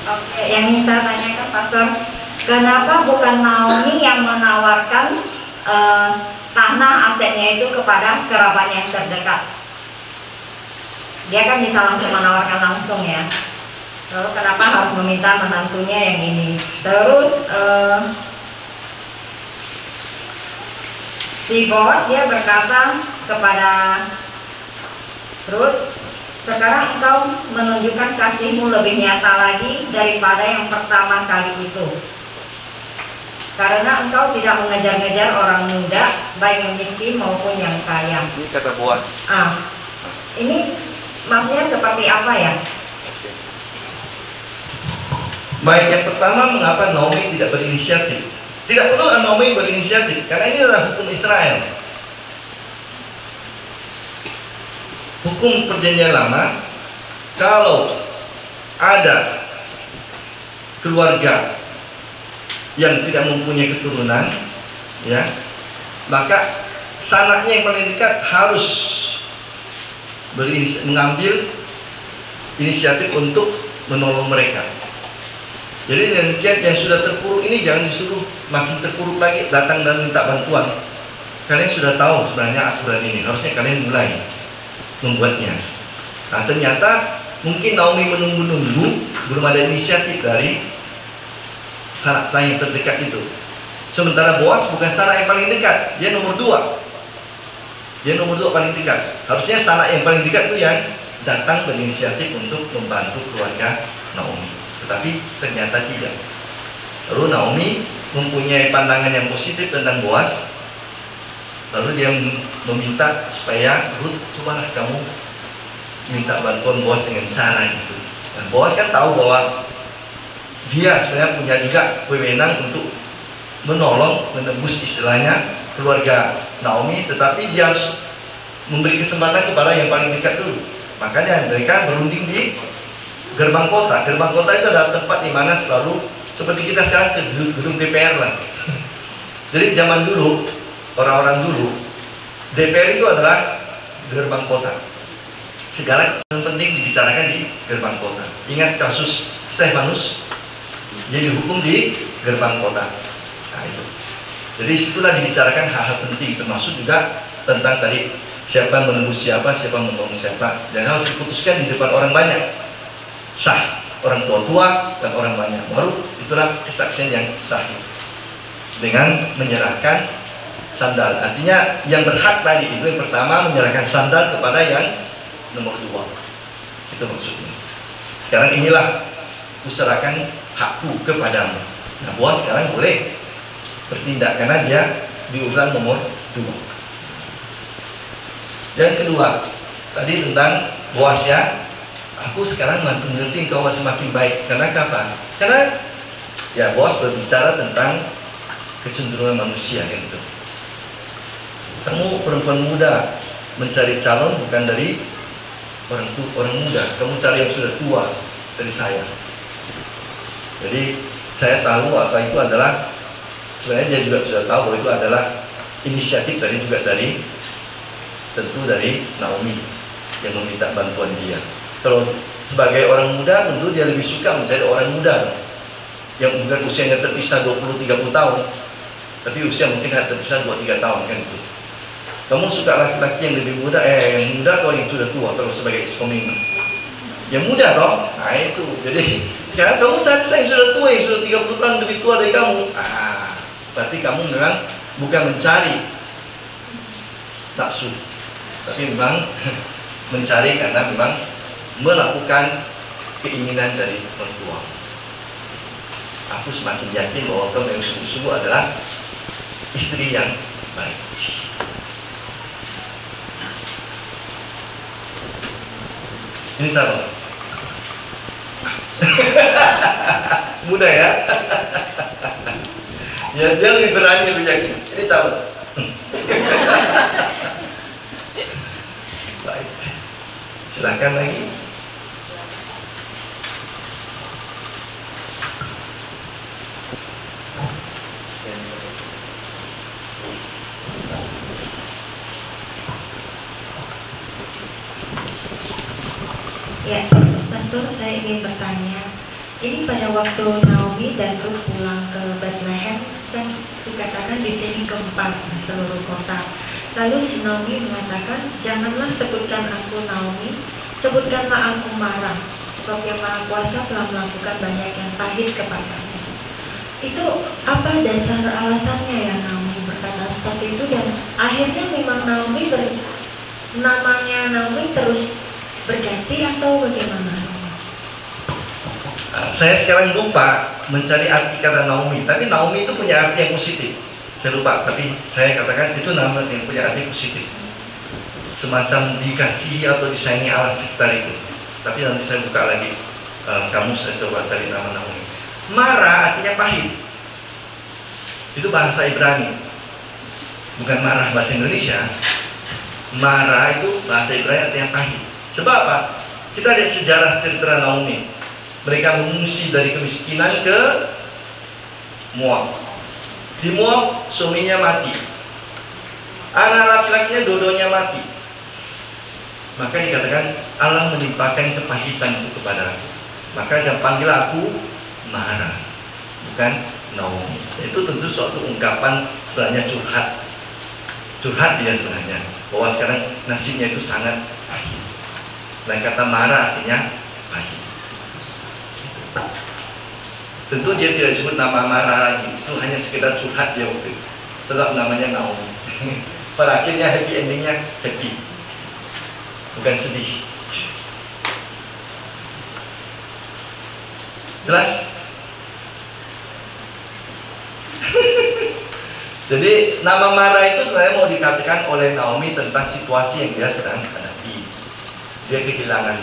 Oke, yang ingin saya tanyakan, pastor, kenapa bukan Naomi yang menawarkan tanah asetnya itu kepada kerabatnya yang terdekat? Dia kan bisa langsung menawarkan langsung ya. Lalu kenapa harus meminta menantunya yang ini? Terus si Boaz dia berkata kepada Rut, sekarang engkau menunjukkan kasihmu lebih nyata lagi daripada yang pertama kali itu. Karena engkau tidak mengejar-ngejar orang muda, baik yang miskin maupun yang kaya. Ini kata Boaz. Ini maksudnya seperti apa ya? Baik, yang pertama, mengapa Naomi tidak berinisiatif? Tidak perlu Naomi berinisiatif, karena ini adalah hukum Israel. Hukum perjanjian lama, kalau ada keluarga yang tidak mempunyai keturunan, ya, maka sanaknya yang paling dekat harus mengambil inisiatif untuk menolong mereka. Jadi yang sudah terpuruk ini jangan disuruh makin terpuruk lagi datang dan minta bantuan. Kalian sudah tahu sebenarnya aturan ini, harusnya kalian mulai membuatnya. Nah, ternyata mungkin Naomi menunggu-nunggu, belum ada inisiatif dari sanak yang terdekat itu. Sementara Boaz bukan sanak yang paling dekat, dia nomor 2. Dia nomor 2 paling dekat. Harusnya sanak yang paling dekat itu yang datang berinisiatif untuk membantu keluarga Naomi. Tetapi ternyata tidak. Lalu Naomi mempunyai pandangan yang positif tentang Boaz. Lalu dia meminta supaya Rut, cobalah kamu minta bantuan Boaz dengan cara itu. Dan Boaz kan tahu bahwa dia sebenarnya punya juga wewenang untuk menolong, menembus istilahnya keluarga Naomi, tetapi dia harus memberi kesempatan kepada yang paling dekat dulu. Makanya mereka berunding di gerbang kota. Gerbang kota itu adalah tempat di mana selalu seperti kita sekarang ke gedung DPR lah. Jadi zaman dulu, orang-orang dulu, DPR itu adalah gerbang kota. Segala yang penting dibicarakan di gerbang kota. Ingat kasus Stefanus, jadi hukum di gerbang kota. Nah, itu. Jadi situlah dibicarakan hal-hal penting, termasuk juga tentang tadi siapa menembus siapa, siapa menolong siapa, dan harus diputuskan di depan orang banyak, sah, orang tua dan orang banyak. Baru itulah kesaksian yang sah itu. Dengan menyerahkan sandal, artinya yang berhak tadi itu yang pertama menyerahkan sandal kepada yang nomor 2. Itu maksudnya. Sekarang inilah kuserahkan hakku kepadamu. Nah, Boaz sekarang boleh bertindak karena dia diurutan nomor 2. Yang kedua, tadi tentang Boas ya. Aku sekarang makin mengerti engkau semakin baik. Karena apa? Karena ya Boas berbicara tentang kecenderungan manusia kan itu. Kamu perempuan muda mencari calon bukan dari orang muda. Kamu cari yang sudah tua dari saya. Jadi saya tahu apa itu adalah, sebenarnya dia juga sudah tahu bahwa itu adalah inisiatif dari tentu dari Naomi yang meminta bantuan dia. Kalau sebagai orang muda tentu dia lebih suka mencari orang muda yang bukan usianya terpisah 20-30 tahun, tapi usia mungkin terpisah 2-3 tahun kan itu. Kamu suka laki-laki yang lebih muda, yang muda atau yang sudah tua kalau sebagai komitmen? Yang muda toh? Nah itu. Jadi sekarang kamu cari saya yang sudah tua, yang sudah 30 tahun lebih tua dari kamu. Berarti kamu memang bukan mencari nafsu, tapi memang mencari karena memang melakukan keinginan dari orang tua. Aku semakin yakin bahwa kamu yang sungguh-sungguh adalah istri yang baik. Ini calon. Mudah ya. Ya dia lebih berani, lebih yakin. Ini calon. Baik. Silakan lagi. Ya, Pastor, saya ingin bertanya. Ini pada waktu Naomi dan Ruth pulang ke Bethlehem, kan dikatakan di sini keempat di seluruh kota. Lalu si Naomi mengatakan, janganlah sebutkan aku Naomi, sebutkanlah aku Mara, sebab yang Maha Kuasa telah melakukan banyak yang pahit kepadamu. Itu apa dasar alasannya ya Naomi berkata seperti itu, dan akhirnya memang Naomi namanya Naomi terus berganti atau bagaimana? Saya sekarang lupa mencari arti kata Naomi, tapi Naomi itu punya arti yang positif. Saya lupa, tapi saya katakan itu nama yang punya arti positif, semacam dikasihi atau disayangi Allah sekitar itu. Tapi nanti saya buka lagi kamus, saya coba cari nama Naomi. Mara artinya pahit, itu bahasa Ibrani, bukan marah bahasa Indonesia. Mara itu bahasa Ibrani artinya pahit. Sebab apa? Kita lihat sejarah cerita Naomi. Mereka mengungsi dari kemiskinan ke Moab. Di Moab suaminya mati, anak laki-lakinya dua-duanya mati. Maka dikatakan Allah menimpakan kepahitan itu kepada aku. Maka dia panggil aku Mara, bukan Naomi. Itu tentu suatu ungkapan sebenarnya curhat dia sebenarnya, bahwa sekarang nasibnya itu sangat pahit. Dan kata Mara artinya pahit. Tentu dia tidak disebut nama Mara lagi, itu hanya sekedar curhat dia waktu itu. Tetap namanya Naomi. Pada akhirnya happy endingnya happy, bukan sedih. Jelas? Jadi nama Mara itu sebenarnya mau dikatakan oleh Naomi tentang situasi yang dia sedang hadapi. Dia kehilangan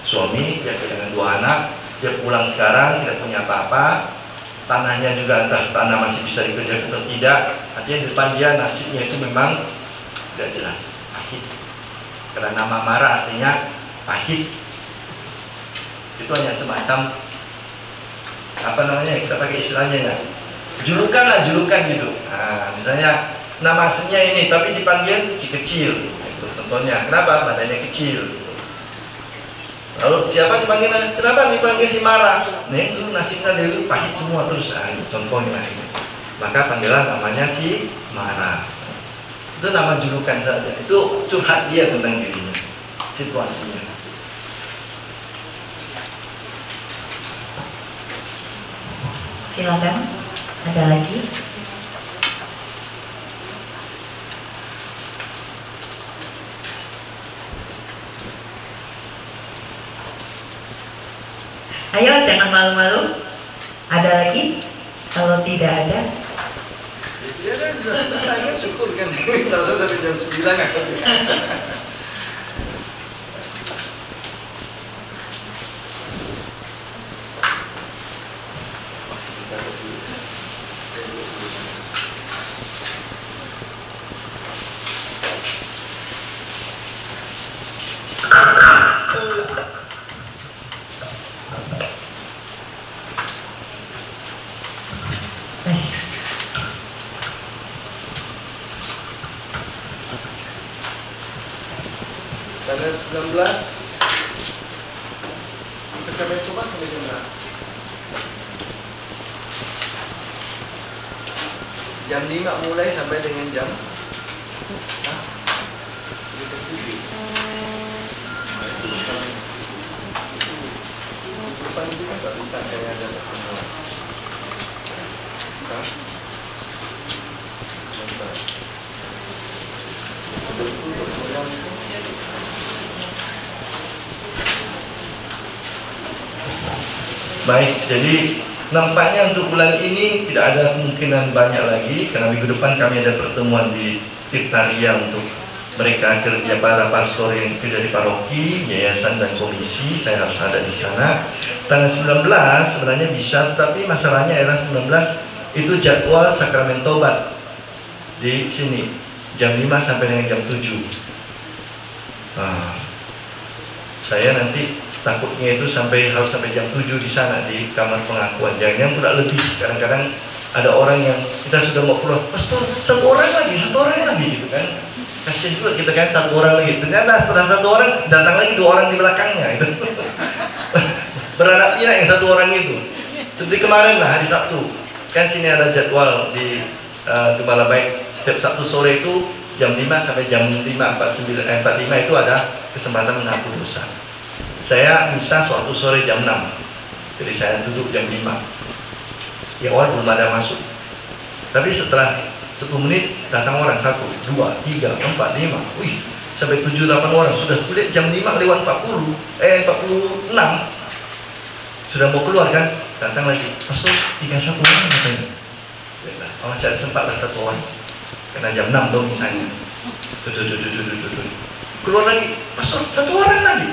suami, dia kehilangan 2 anak, dia pulang sekarang tidak punya apa-apa, tanahnya juga entah tanah masih bisa dikerjakan atau tidak. Artinya di depan dia nasibnya itu memang tidak jelas, pahit. Karena nama Mara artinya pahit. Itu hanya semacam apa namanya, kita pakai istilahnya ya, julukan lah, julukan gitu. Nah, misalnya nama aslinya ini tapi dipanggil si kecil, itu contohnya. Kenapa? Badannya kecil. Lalu siapa dipanggil? Kenapa dipanggil si Mara? Nih, dulu nasibnya dulu pahit semua terus. Contohnya ini. Maka panggilan namanya si Mara. Itu nama julukan saja. Itu curhat dia tentang dirinya, situasinya. Silakan, ada lagi? Ayo, jangan malu-malu. Ada lagi? Kalau tidak ada, Ya kan sudah selesai kan, syukur kan. Tidak usah sampai jam 9 kan. Sakrament Tobat sampai jam berapa? Jam 5 mulai sampai dengan jam depan itu kan tak bisa saya ada pertemuan. Baik, jadi nampaknya untuk bulan ini tidak ada kemungkinan banyak lagi karena minggu depan kami ada pertemuan di Tirtaria untuk mereka kerja para pastor yang kerja di paroki, yayasan dan komisi. Saya harus ada di sana. Tanggal 19 sebenarnya bisa, tetapi masalahnya adalah 19 itu jadwal sakramen tobat di sini jam 5 sampai dengan jam 7. Saya nanti takutnya itu harus sampai jam 7 di sana di kamar pengakuan. Jangan pula lebih. Kadang-kadang ada orang yang kita sudah mau keluar, pastor satu orang lagi gitu kan. Kasian juga kita kan, satu orang lagi. Ternyata setelah satu orang datang lagi 2 orang di belakangnya itu. Berharap pinak yang satu orang itu. Seperti kemarin lah hari Sabtu. Kan sini ada jadwal di Gembala Baik setiap Sabtu sore itu jam 5 sampai jam 5.45 itu ada kesempatan mengaku dosa. Saya misa suatu sore jam 6. Jadi saya duduk jam 5. Ya awal belum ada masuk. Tapi setelah 10 menit datang orang 1, 2, 3, 4, 5. Wih, sampai 7, 8 orang sudah kulihat jam 5 lewat 46 sudah mau keluar kan, datang lagi, pastor 31 orang katanya. Oh saya sempatlah 1 orang karena jam 6 dong misalnya. Keluar lagi, pastor 1 orang lagi.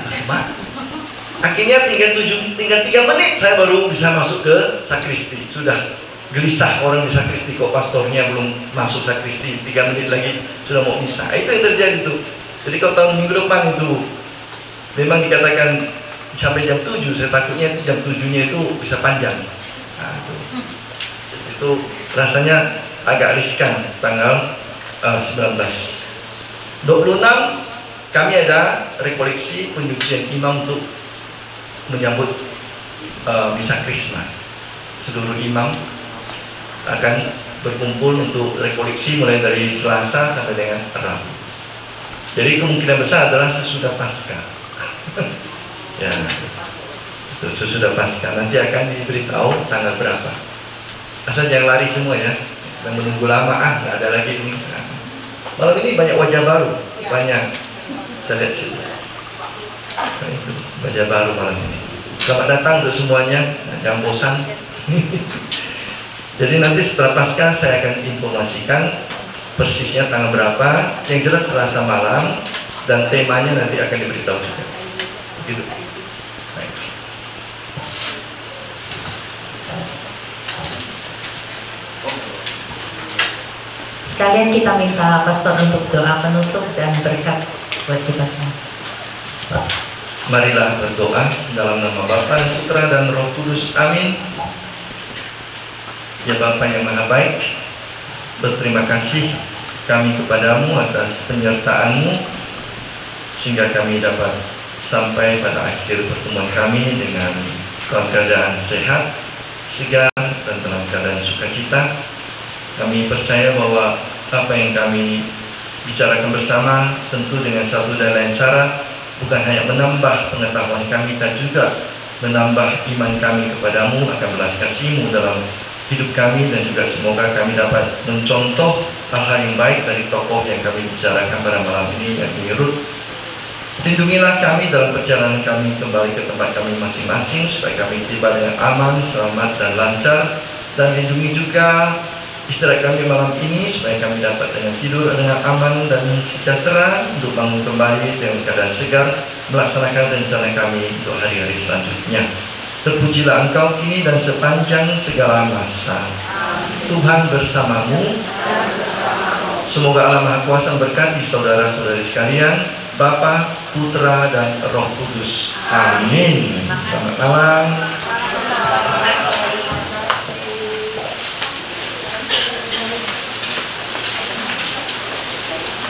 Akhirnya tinggal 3 menit saya baru bisa masuk ke sakristi. Sudah gelisah orang di sakristi, kok pastornya belum masuk sakristi, 3 menit lagi sudah mau misa. Itu yang terjadi tuh. Jadi kalau tahun minggu depan itu memang dikatakan sampai jam 7, saya takutnya itu jam 7-nya itu bisa panjang. Nah, itu rasanya agak riskan tanggal 19. 26 kami ada rekoleksi penyucian imam untuk menyambut misa Krisma. Seluruh imam akan berkumpul untuk rekoleksi mulai dari Selasa sampai dengan Rabu. Jadi kemungkinan besar adalah sesudah Paskah. Ya, sesudah Paskah nanti akan diberitahu tanggal berapa. Asal jangan lari semua ya, dan menunggu lama nggak ada lagi ini. Nah, malam ini banyak wajah baru, banyak. Saya lihat sini. Nah, itu wajah baru malam ini. Selamat datang untuk semuanya, jangan bosan. Jadi nanti setelah Paskah saya akan informasikan persisnya tanggal berapa. Yang jelas Selasa malam dan temanya nanti akan diberitahu juga. Begitu. Baik. Sekalian kita minta pastor untuk doa penutup dan berkat buat kita semua. Marilah berdoa dalam nama Bapa, Putra dan Roh Kudus. Amin. Ya Bapa yang Maha Baik, berterima kasih kami kepadamu atas penyertaan-Mu sehingga kami dapat sampai pada akhir pertemuan kami dengan dalam keadaan sehat, segar, dan dalam keadaan sukacita. Kami percaya bahwa apa yang kami bicarakan bersama tentu dengan satu dan lain cara bukan hanya menambah pengetahuan kami, tapi juga menambah iman kami kepadamu, akan belas kasih-Mu dalam hidup kami, dan juga semoga kami dapat mencontoh hal-hal yang baik dari tokoh yang kami bicarakan pada malam ini, yang Ruth. Lindungilah kami dalam perjalanan kami kembali ke tempat kami masing-masing supaya kami tiba dengan aman, selamat, dan lancar. Dan lindungi juga istirahat kami malam ini supaya kami dapat dengan tidur dengan aman dan sejahtera untuk bangun kembali dengan keadaan segar melaksanakan rencana kami untuk hari-hari selanjutnya. Terpujilah Engkau kini dan sepanjang segala masa. Tuhan bersamamu. Semoga Allah Maha Kuasa memberkati saudara-saudari sekalian, Bapa, Putra, dan Roh Kudus. Amin. Selamat malam.